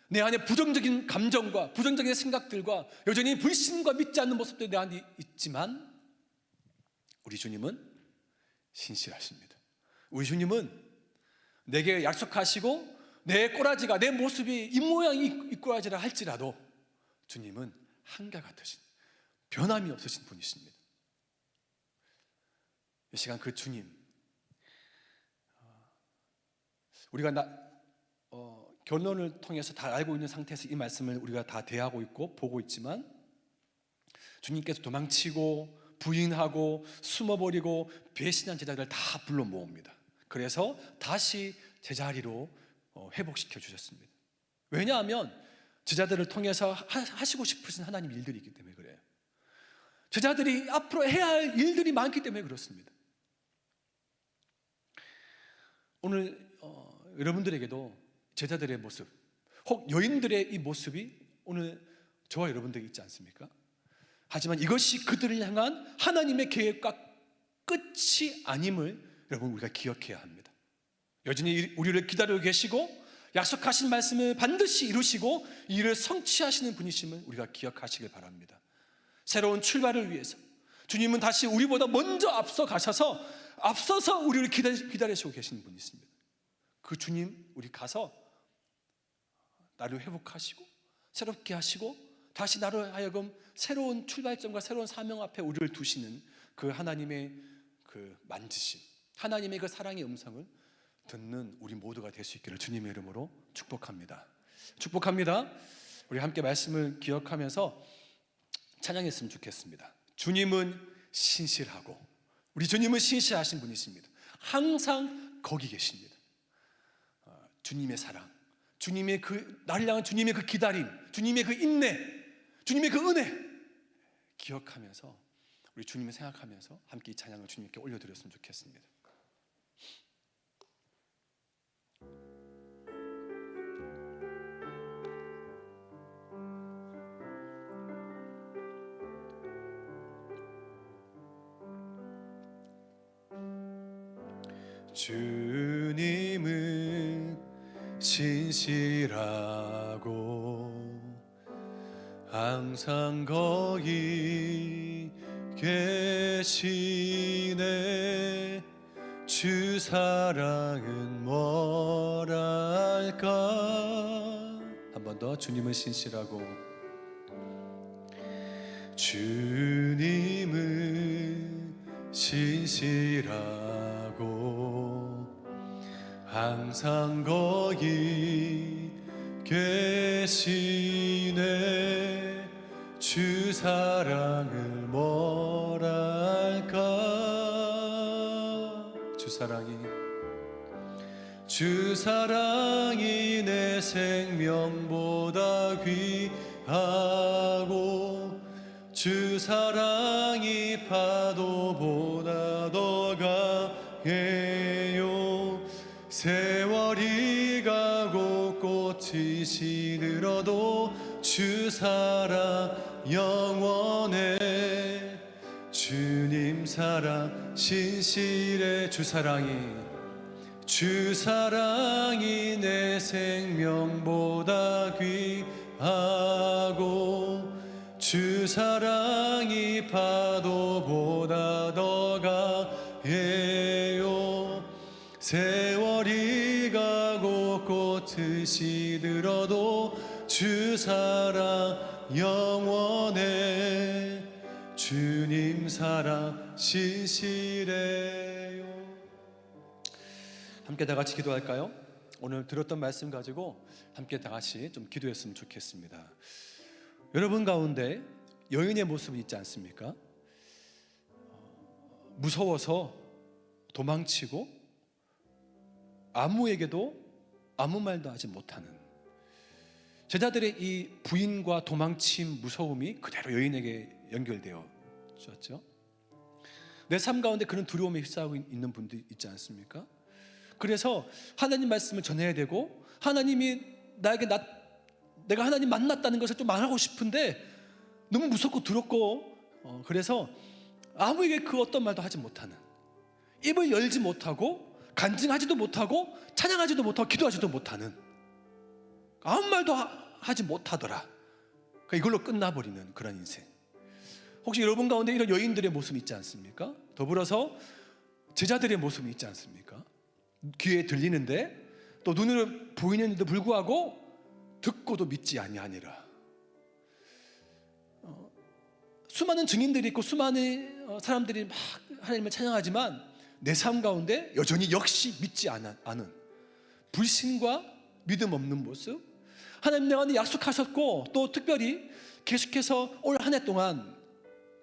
내 안에 부정적인 감정과 부정적인 생각들과 여전히 불신과 믿지 않는 모습들이 내 안에 있지만 우리 주님은 신실하십니다. 우리 주님은 내게 약속하시고 내 꼬라지가, 내 모습이 입모양이 이 꼬라지라 할지라도 주님은 한결같으신, 변함이 없으신 분이십니다. 이 시간 그 주님, 우리가 결론을 통해서 다 알고 있는 상태에서 이 말씀을 우리가 다 대하고 있고 보고 있지만 주님께서 도망치고 부인하고 숨어버리고 배신한 제자들을 다 불러 모읍니다. 그래서 다시 제자리로 회복시켜 주셨습니다. 왜냐하면 제자들을 통해서 하시고 싶으신 하나님 일들이 있기 때문에 그래요. 제자들이 앞으로 해야 할 일들이 많기 때문에 그렇습니다. 오늘 여러분들에게도 제자들의 모습, 혹 여인들의 이 모습이 오늘 저와 여러분들에게 있지 않습니까? 하지만 이것이 그들을 향한 하나님의 계획과 끝이 아님을 여러분 우리가 기억해야 합니다. 여전히 우리를 기다리고 계시고 약속하신 말씀을 반드시 이루시고 이를 성취하시는 분이심을 우리가 기억하시길 바랍니다. 새로운 출발을 위해서 주님은 다시 우리보다 먼저 앞서서 우리를 기다리시고 계시는 분이 있습니다. 그 주님 우리 가서 나를 회복하시고 새롭게 하시고 다시 나로 하여금 새로운 출발점과 새로운 사명 앞에 우리를 두시는 그 하나님의 그 만지심, 하나님의 그 사랑의 음성을 듣는 우리 모두가 될 수 있기를 주님의 이름으로 축복합니다. 축복합니다. 우리 함께 말씀을 기억하면서 찬양했으면 좋겠습니다. 주님은 신실하고 우리 주님은 신실하신 분이십니다. 항상 거기 계십니다. 주님의 사랑, 주님의 그 나를 향한 주님의 그 기다림, 주님의 그 인내, 주님의 그 은혜 기억하면서 우리 주님을 생각하면서 함께 이 찬양을 주님께 올려드렸으면 좋겠습니다. 주님은 신실하고 항상 거기 계시네. 주 사랑은 뭐랄까. 한 번 더. 주님은 신실하고 주님은 신실하고 항상 거기 계시네. 주 사랑을 뭐랄까. 주 사랑이 내 생명보다 귀하고 주 사랑이 파도보다 더 강해요. 세월이 가고 꽃이 시들어도 주 사랑 영원해. 주님 사랑 신실해. 주 사랑이 내 생명보다 귀하고 주 사랑이 파도보다 더 강해요. 세월이 가고 꽃이 시들어도 주 사랑 영원해. 주님 사랑 신실해요. 함께 다 같이 기도할까요? 오늘 들었던 말씀 가지고 함께 다 같이 좀 기도했으면 좋겠습니다. 여러분 가운데 여인의 모습이 있지 않습니까? 무서워서 도망치고 아무에게도 아무 말도 하지 못하는 제자들의 이 부인과 도망침 무서움이 그대로 여인에게 연결되어 주셨죠. 내 삶 가운데 그런 두려움에 휩싸이고 있는 분들 있지 않습니까? 그래서 하나님 말씀을 전해야 되고 하나님이 나에게 내가 하나님 만났다는 것을 좀 말하고 싶은데 너무 무섭고 두렵고 그래서 아무에게 그 어떤 말도 하지 못하는, 입을 열지 못하고 간증하지도 못하고 찬양하지도 못하고 기도하지도 못하는, 아무 말도 하지 못하더라. 그러니까 이걸로 끝나버리는 그런 인생. 혹시 여러분 가운데 이런 여인들의 모습이 있지 않습니까? 더불어서 제자들의 모습이 있지 않습니까? 귀에 들리는데 또 눈으로 보이는데도 불구하고 듣고도 믿지 아니하니라. 수많은 증인들이 있고 수많은 사람들이 막 하나님을 찬양하지만 내 삶 가운데 여전히 역시 믿지 않은 불신과 믿음 없는 모습. 하나님 내가 약속하셨고 또 특별히 계속해서 올 한 해 동안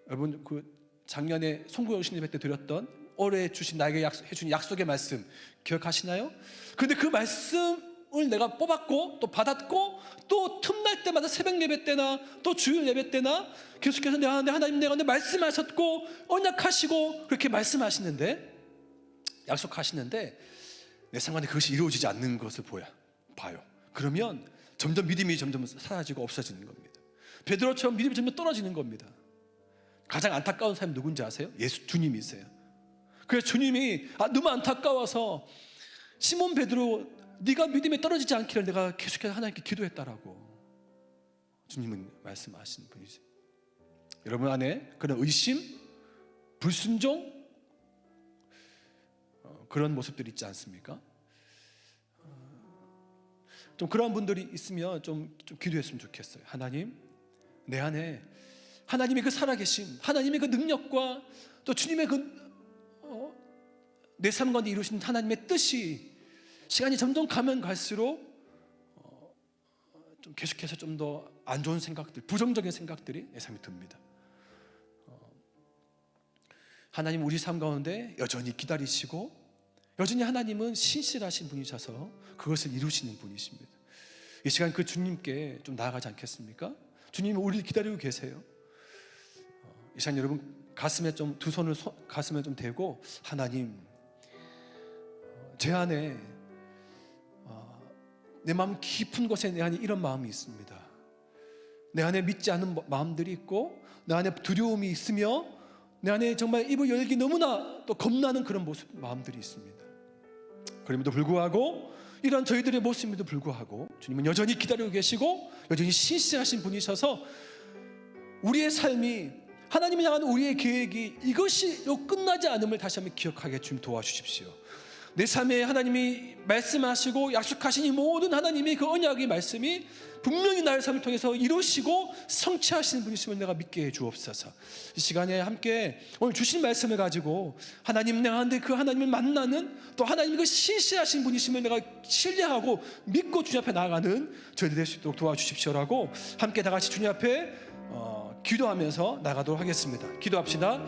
여러분 그 작년에 송구여신 예배 때 드렸던 올해 주신 나에게 해준 약속의 말씀 기억하시나요? 그런데 그 말씀을 내가 뽑았고 또 받았고 또 틈날 때마다 새벽 예배 때나 또 주일 예배 때나 계속해서 하나님 내가 말씀하셨고 언약하시고 그렇게 말씀하시는데 약속하시는데 내 상관에 그것이 이루어지지 않는 것을 봐요. 그러면 점점 믿음이 점점 사라지고 없어지는 겁니다. 베드로처럼 믿음이 점점 떨어지는 겁니다. 가장 안타까운 사람이 누군지 아세요? 주님이세요. 그래서 주님이 너무 안타까워서 시몬 베드로 네가 믿음이 떨어지지 않기를 내가 계속해서 하나님께 기도했다라고 주님은 말씀하신 분이세요. 여러분 안에 그런 의심, 불순종 그런 모습들이 있지 않습니까? 좀 그런 분들이 있으면 좀 기도했으면 좋겠어요. 하나님, 내 안에 하나님의 그 살아계심, 하나님의 그 능력과 또 주님의 내 삶 가운데 이루신 하나님의 뜻이 시간이 점점 가면 갈수록 좀 계속해서 좀 더 안 좋은 생각들, 부정적인 생각들이 내 삶에 듭니다. 하나님 우리 삶 가운데 여전히 기다리시고 여전히 하나님은 신실하신 분이셔서 그것을 이루시는 분이십니다. 이 시간 그 주님께 좀 나아가지 않겠습니까? 주님이 우리를 기다리고 계세요. 이 시간 여러분 가슴에 좀 두 손을 가슴에 좀 대고 하나님 제 안에 내 마음 깊은 곳에 내 안에 이런 마음이 있습니다. 내 안에 믿지 않는 마음들이 있고 내 안에 두려움이 있으며 내 안에 정말 입을 열기 너무나 또 겁나는 그런 마음들이 있습니다. 그럼에도 불구하고 이런 저희들의 모습임에도 불구하고 주님은 여전히 기다리고 계시고 여전히 신실하신 분이셔서 우리의 삶이 하나님이 향한 우리의 계획이 이것이 끝나지 않음을 다시 한번 기억하게 주님 도와주십시오. 내 삶에 하나님이 말씀하시고 약속하신 이 모든 하나님이 그 언약의 말씀이 분명히 나의 삶을 통해서 이루시고 성취하시는 분이심을 내가 믿게 해 주옵소서. 이 시간에 함께 오늘 주신 말씀을 가지고 하나님 내가 하는데 그 하나님을 만나는 또 하나님이 그 신실하신 분이심을 내가 신뢰하고 믿고 주님 앞에 나아가는 저희들 될 수 있도록 도와주십시오라고 함께 다 같이 주님 앞에 기도하면서 나가도록 하겠습니다. 기도합시다.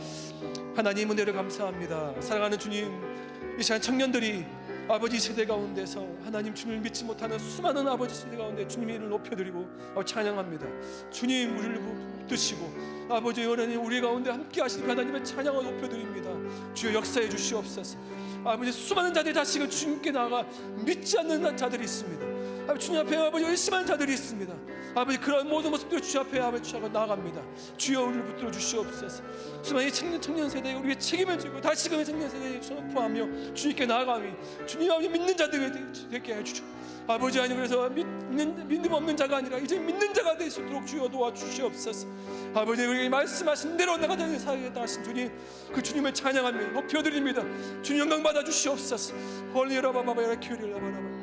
하나님 은혜를 감사합니다. 사랑하는 주님, 이 시간 청년들이 아버지 세대 가운데서 하나님 주님을 믿지 못하는 수많은 아버지 세대 가운데 주님의 이름을 높여드리고 찬양합니다. 주님 우리를 붙드시고 아버지 하나님 우리 가운데 함께 하시는 하나님의 찬양을 높여드립니다. 주여 역사해 주시옵소서. 아버지 수많은 자들이 다시금 주님께 나아가 믿지 않는 자들이 있습니다. 아버지 주님 앞에 아버지 열심한 자들이 있습니다. 아버지 그런 모든 모습들 주 앞에 아버지 주하고 나아갑니다. 주여 우리를 붙들어 주시옵소서. 수많은 청년 세대에 우리의 책임을 지고 다시금의 청년 세대에 선포하며 주님께 나아가며 주님 앞에 믿는 자들이 되게 해주죠. 아버지 하나님 그래서 믿음 없는 자가 아니라 이제 믿는 자가 될 수 있도록 주여 도와주시옵소서. 아버지 우리에게 말씀하신 대로 내가 살겠다 하신 주님 그 주님을 찬양하며 높여드립니다. 주님 영광 받아 주시옵소서. 홀리라바바바라 키우리라바라바.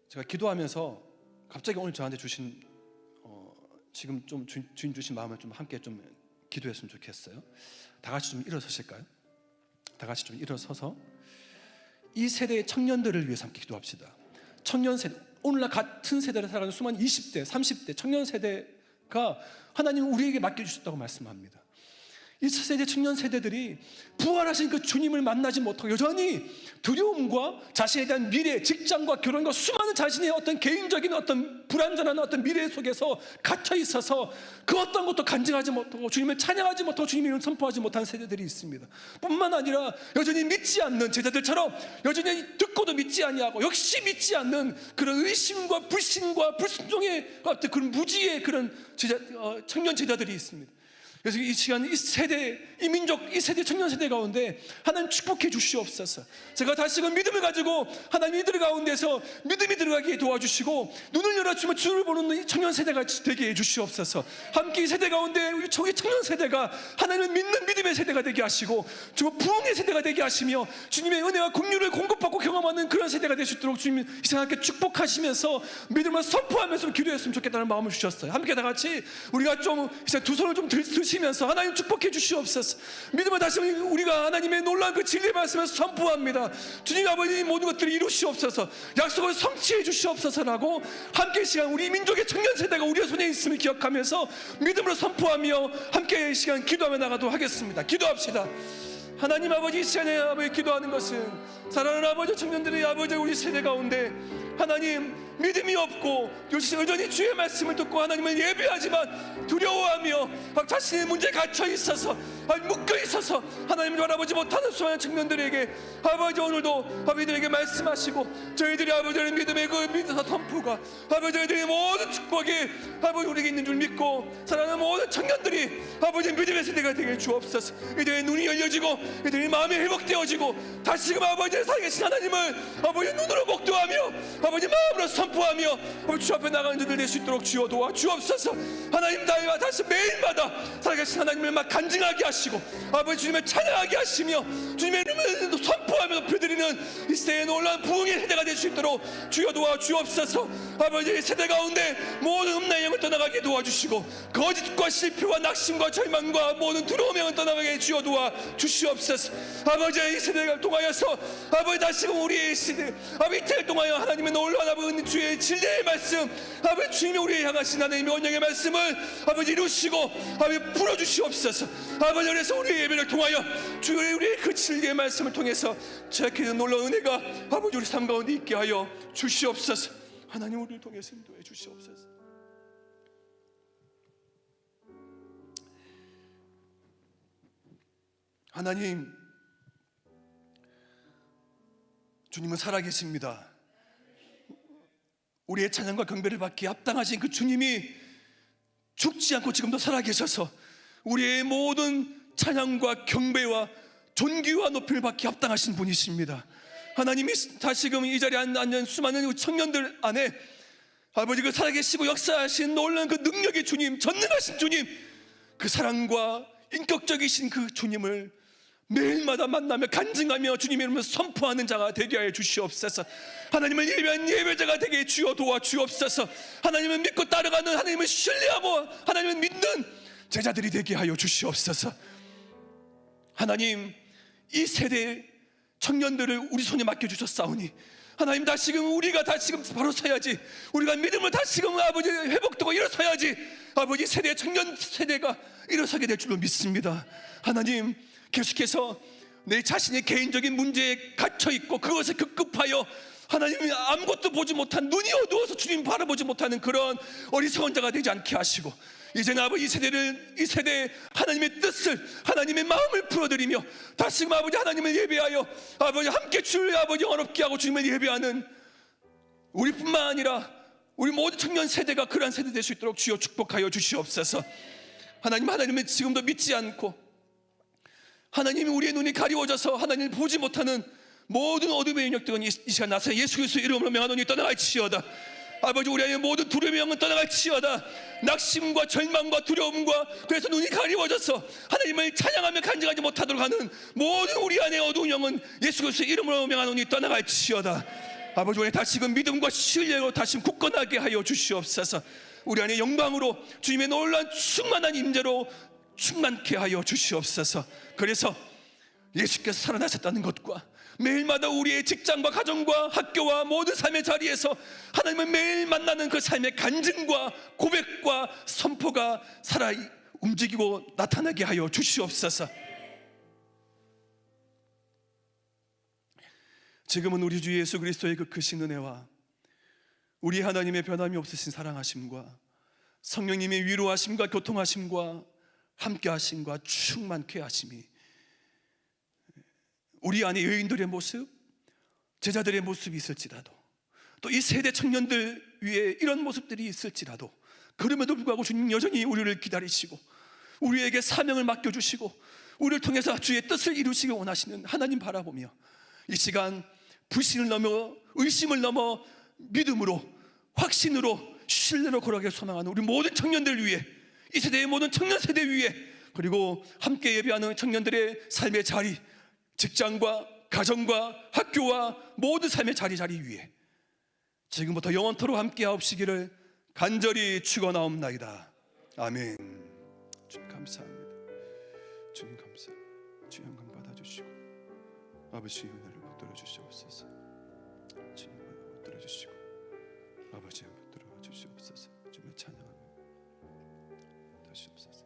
제가 기도하면서 갑자기 오늘 저한테 주신 지금 좀 주님 주신 마음을 좀 함께 좀 기도했으면 좋겠어요. 다 같이 좀 일어서실까요? 다 같이 좀 일어서서 이 세대의 청년들을 위해서 함께 기도합시다. 청년 세대, 오늘날 같은 세대를 살아가는 수많은 20대, 30대 청년 세대가 하나님 우리에게 맡겨주셨다고 말씀합니다. 이 세대 청년 세대들이 부활하신 그 주님을 만나지 못하고 여전히 두려움과 자신에 대한 미래, 직장과 결혼과 수많은 자신의 어떤 개인적인 어떤 불안전한 어떤 미래 속에서 갇혀 있어서 그 어떤 것도 간증하지 못하고 주님을 찬양하지 못하고 주님의 이름을 선포하지 못한 세대들이 있습니다. 뿐만 아니라 여전히 믿지 않는 제자들처럼 여전히 듣고도 믿지 아니하고 역시 믿지 않는 그런 의심과 불신과 불순종의 어떤 그런 무지의 그런 청년 제자들이 있습니다. 그래서 이 시간 이 세대, 이 민족, 이 세대 청년 세대 가운데 하나님 축복해 주시옵소서. 제가 다시금 믿음을 가지고 하나님 이들 가운데서 믿음이 들어가게 도와주시고 눈을 열어주면 주를 보는 이 청년 세대가 되게 해 주시옵소서. 함께 이 세대 가운데 우리 청년 세대가 하나님을 믿는 믿음의 세대가 되게 하시고 정말 부흥의 세대가 되게 하시며 주님의 은혜와 긍휼을 공급받고 경험하는 그런 세대가 될 수 있도록 주님 이 시간 함께 축복하시면서 믿음을 선포하면서 기도했으면 좋겠다는 마음을 주셨어요. 함께 다 같이 우리가 좀 두 손을 좀 드시면서 하나님 축복해 주시옵소서. 믿음을 다시 우리가 하나님의 놀라운 그 진리의 말씀을 선포합니다. 주님 아버지 모든 것들을 이루시옵소서. 약속을 성취해 주시옵소서라고 함께 이 시간 우리 민족의 청년 세대가 우리의 손에 있음을 기억하면서 믿음으로 선포하며 함께 이 시간 기도하며 나가도록 하겠습니다. 기도합시다. 하나님 아버지, 이 시간에 아버지 기도하는 것은 사랑하는 아버지 청년들의 아버지 우리 세대 가운데 하나님 믿음이 없고 여전히 주의 말씀을 듣고 하나님을 예배하지만 두려워하며 자신의 문제에 갇혀 있어서 묶여 있어서 하나님을 바라보지 못하는 수많은 청년들에게 아버지 오늘도 아버지들에게 말씀하시고 저희들이 아버지의 믿음의 그 믿음의 선포가 아버지 저희들의 모든 축복이 아버지 우리에게 있는 줄 믿고 사랑하는 모든 청년들이 아버지 믿음의 세대가 되게 주옵소서. 이들의 눈이 열려지고 이들의 마음이 회복되어지고 다시금 아버지의 살아계신 하나님을 아버지 눈으로 목도하며 아버지 마음으로 선포하며 주 앞에 나가는 자들 될 수 있도록 주여 도와 주옵소서. 하나님 다시 매일마다 살아계신 하나님을 막 간증하게 하시고 아버지 주님을 찬양하게 하시며 주님의 이름을 선포하며 높여드리는 이 세대의 놀라운 부흥의 세대가 될 수 있도록 주여 도와 주옵소서. 아버지 세대 가운데 모든 음란의 영을 떠나가게 도와주시고 거짓과 실패와 낙심과 절망과 모든 두려움의 영을 떠나가게 주여 도와 주시옵소서. 아버지 이 세대를 통하여서 아버지 다시금 우리의 시대 아버지 이틀 통하여 하나님의 놀라운 아버지 주의 진리의 말씀 아버지 주님이 우리에 향하신 하나님의 언약의 말씀을 아버지 이루시고 아버지 풀어주시옵소서. 아버지 그래서 우리의 예배를 통하여 주의 우리의 그 진리의 말씀을 통해서 제약해진 놀라운 은혜가 아버지 우리 삶 가운데 있게 하여 주시옵소서. 하나님 우리를 통해서 인도해 주시옵소서. 하나님 주님은 살아계십니다. 우리의 찬양과 경배를 받기에 합당하신 그 주님이 죽지 않고 지금도 살아계셔서 우리의 모든 찬양과 경배와 존귀와 높임을 받기에 합당하신 분이십니다. 하나님이 다시금 이 자리에 앉은 수많은 청년들 안에 아버지 그 살아계시고 역사하신 놀라운 그 능력의 주님, 전능하신 주님, 그 사랑과 인격적이신 그 주님을 매일마다 만나며 간증하며 주님의 이름을 선포하는 자가 되게 하여 주시옵소서. 하나님을 예배한 예배자가 되게 주여 도와 주옵소서. 하나님을 믿고 따라가는 하나님을 신뢰하고 하나님을 믿는 제자들이 되게 하여 주시옵소서. 하나님 이 세대 청년들을 우리 손에 맡겨주셨사오니 하나님 다시금 우리가 다시금 바로 서야지 우리가 믿음을 다시금 아버지 회복되고 일어서야지 아버지 세대 청년 세대가 일어서게 될 줄로 믿습니다. 하나님 계속해서 내 자신의 개인적인 문제에 갇혀있고 그것에 급급하여 하나님이 아무것도 보지 못한 눈이 어두워서 주님 바라보지 못하는 그런 어리석은 자가 되지 않게 하시고 이제는 아버지 이 세대에 하나님의 뜻을 하나님의 마음을 풀어드리며 다시금 아버지 하나님을 예배하여 아버지 함께 주를 아버지 영원롭게 하고 주님을 예배하는 우리뿐만 아니라 우리 모든 청년 세대가 그러한 세대 될 수 있도록 주여 축복하여 주시옵소서. 하나님은 지금도 믿지 않고 하나님이 우리의 눈이 가리워져서 하나님을 보지 못하는 모든 어둠의 인력들은 이 시간 나서 예수 그리스도의 이름으로 명하노니 떠나갈지어다. 아버지 우리 안에 모든 두려움의 영은 떠나갈지어다. 낙심과 절망과 두려움과 그래서 눈이 가리워져서 하나님을 찬양하며 간증하지 못하도록 하는 모든 우리 안에 어두운 영은 예수 그리스도의 이름으로 명하노니 떠나갈지어다. 아버지 우리 다시금 믿음과 신뢰로 다시 굳건하게 하여 주시옵소서. 우리 안에 영광으로 주님의 놀라운 충만한 임재로 충만케 하여 주시옵소서. 그래서 예수께서 살아나셨다는 것과 매일마다 우리의 직장과 가정과 학교와 모든 삶의 자리에서 하나님을 매일 만나는 그 삶의 간증과 고백과 선포가 살아 움직이고 나타나게 하여 주시옵소서. 지금은 우리 주 예수 그리스도의 그 크신 은혜와 우리 하나님의 변함이 없으신 사랑하심과 성령님의 위로하심과 교통하심과 함께하심과 충만케 하심이 우리 안에 여인들의 모습, 제자들의 모습이 있을지라도, 또 이 세대 청년들 위에 이런 모습들이 있을지라도, 그럼에도 불구하고 주님 여전히 우리를 기다리시고 우리에게 사명을 맡겨주시고 우리를 통해서 주의 뜻을 이루시기 원하시는 하나님 바라보며 이 시간 불신을 넘어 의심을 넘어 믿음으로, 확신으로, 신뢰로 걸어가길 소망하는 우리 모든 청년들 위해, 이 세대의 모든 청년 세대 위에, 그리고 함께 예배하는 청년들의 삶의 자리, 직장과 가정과 학교와 모든 삶의 자리 위에 지금부터 영원토록 함께 하옵시기를 간절히 축원하옵나이다. 아멘. 주님 감사합니다. 주님 감사합니다. 주의 영광 받아주시고 아버지의 은혜를 붙들어 주시옵소서. 주님 붙들어 주시고 아버지의 붙들어 주시옵소서. 주님의 찬양합니다. 주시옵소서.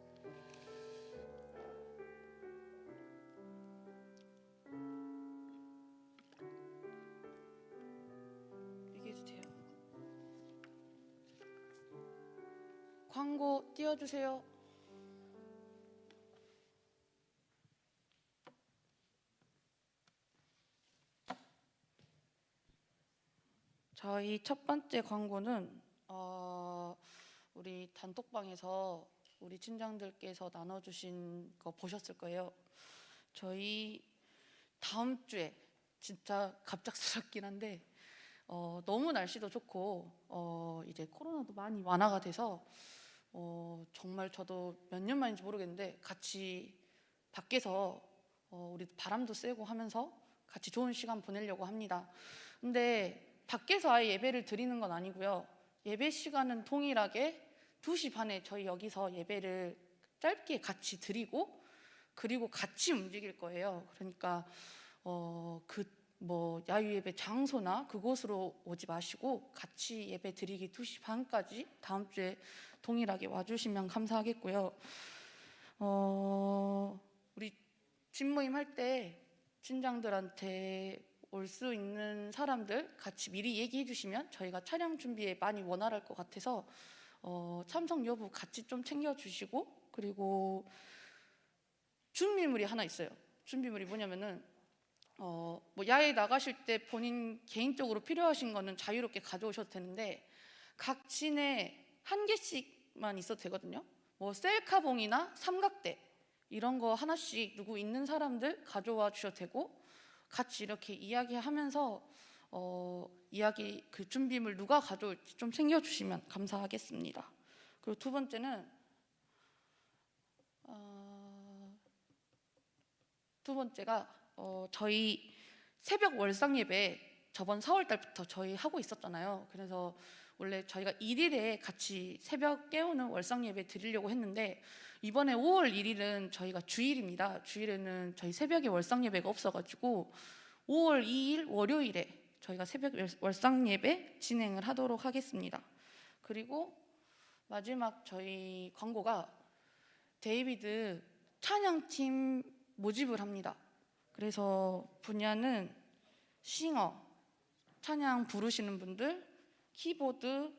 얘기해도 돼요? 광고 띄워주세요. 저희 첫 번째 광고는 우리 단톡방에서 우리 친장들께서 나눠주신 거 보셨을 거예요. 저희 다음 주에 진짜 갑작스럽긴 한데 너무 날씨도 좋고 이제 코로나도 많이 완화가 돼서 정말 저도 몇 년 만인지 모르겠는데 같이 밖에서 우리 바람도 쐬고 하면서 같이 좋은 시간 보내려고 합니다. 근데 밖에서 아예 예배를 드리는 건 아니고요. 예배 시간은 동일하게 2시 반에 저희 여기서 예배를 짧게 같이 드리고 그리고 같이 움직일 거예요. 그러니까 야유 예배 장소나 그곳으로 오지 마시고 같이 예배 드리기 2시 반까지 다음 주에 동일하게 와주시면 감사하겠고요. 우리 집모임 할 때 친장들한테 올 수 있는 사람들 같이 미리 얘기해 주시면 저희가 차량 준비에 많이 원활할 것 같아서 참석 여부 같이 좀 챙겨주시고, 그리고 준비물이 하나 있어요. 준비물이 뭐냐면은 야외 나가실 때 본인 개인적으로 필요하신 거는 자유롭게 가져오셔도 되는데 각 진에 한 개씩만 있어도 되거든요. 셀카봉이나 삼각대 이런 거 하나씩 누구 있는 사람들 가져와 주셔도 되고, 같이 이렇게 이야기하면서 이야기 그 준비물 누가 가져올지 좀 챙겨주시면 감사하겠습니다. 그리고 두 번째는 저희 새벽 월상 예배 저번 4월 달부터 저희 하고 있었잖아요. 그래서 원래 저희가 1일에 같이 새벽 깨우는 월상 예배 드리려고 했는데 이번에 5월 1일은 저희가 주일입니다. 주일에는 저희 새벽에 월상 예배가 없어가지고 5월 2일 월요일에 저희가 새벽 월상 예배 진행을 하도록 하겠습니다. 그리고 마지막 저희 광고가 데이비드 찬양팀 모집을 합니다. 그래서 분야는 싱어, 찬양 부르시는 분들, 키보드,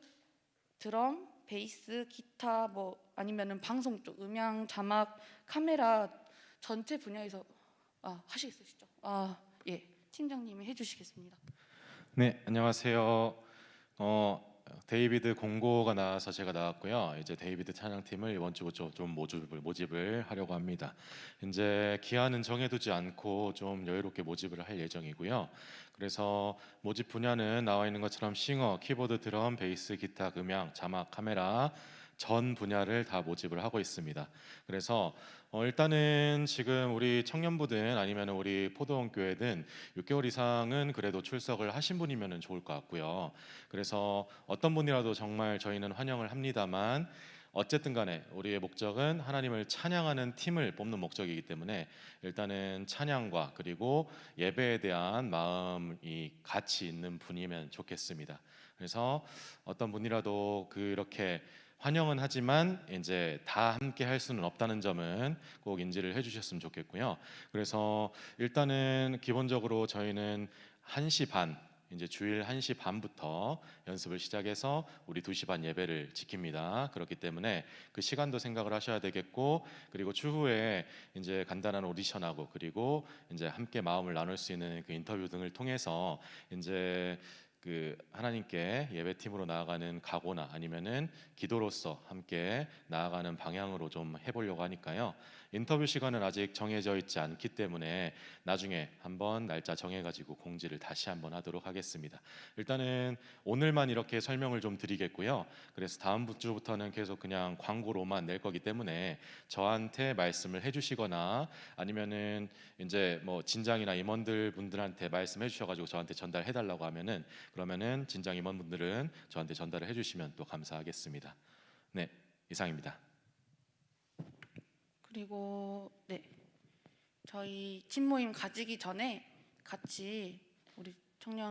드럼, 베이스, 기타 아니면은 방송 쪽 음향, 자막, 카메라 전체 분야에서 하시겠으시죠? 예, 팀장님이 해주시겠습니다. 네, 안녕하세요. 데이비드 공고가 나와서 제가 나왔고요. 이제 데이비드 찬양팀을 이번 주부터 좀 모집을 하려고 합니다. 이제 기한은 정해두지 않고 좀 여유롭게 모집을 할 예정이고요. 그래서 모집 분야는 나와 있는 것처럼 싱어, 키보드, 드럼, 베이스, 기타, 음향, 자막, 카메라 전 분야를 다 모집을 하고 있습니다. 그래서 일단은 지금 우리 청년부든 아니면 우리 포도원교회든 6개월 이상은 그래도 출석을 하신 분이면 좋을 것 같고요. 그래서 어떤 분이라도 정말 저희는 환영을 합니다만 어쨌든 간에 우리의 목적은 하나님을 찬양하는 팀을 뽑는 목적이기 때문에 일단은 찬양과 그리고 예배에 대한 마음이 같이 있는 분이면 좋겠습니다. 그래서 어떤 분이라도 그렇게 환영은 하지만 이제 다 함께 할 수는 없다는 점은 꼭 인지를 해주셨으면 좋겠고요. 그래서 일단은 기본적으로 저희는 1시 반, 이제 주일 1시 반부터 연습을 시작해서 우리 2시 반 예배를 지킵니다. 그렇기 때문에 그 시간도 생각을 하셔야 되겠고, 그리고 추후에 이제 간단한 오디션하고 그리고 이제 함께 마음을 나눌 수 있는 그 인터뷰 등을 통해서 이제 그 하나님께 예배팀으로 나아가는 각오나 아니면은 기도로서 함께 나아가는 방향으로 좀 해보려고 하니까요. 인터뷰 시간은 아직 정해져 있지 않기 때문에 나중에 한번 날짜 정해가지고 공지를 다시 한번 하도록 하겠습니다. 일단은 오늘만 이렇게 설명을 좀 드리겠고요. 그래서 다음 주부터는 계속 그냥 광고로만 낼 거기 때문에 저한테 말씀을 해주시거나 아니면은 이제 뭐 진장이나 임원들 분들한테 말씀해 주셔가지고 저한테 전달해 달라고 하면은 그러면은 진장 임원분들은 저한테 전달을 해주시면 또 감사하겠습니다. 네, 이상입니다. 그리고 네, 저희 팀 모임 가지기 전에 같이 우리 청년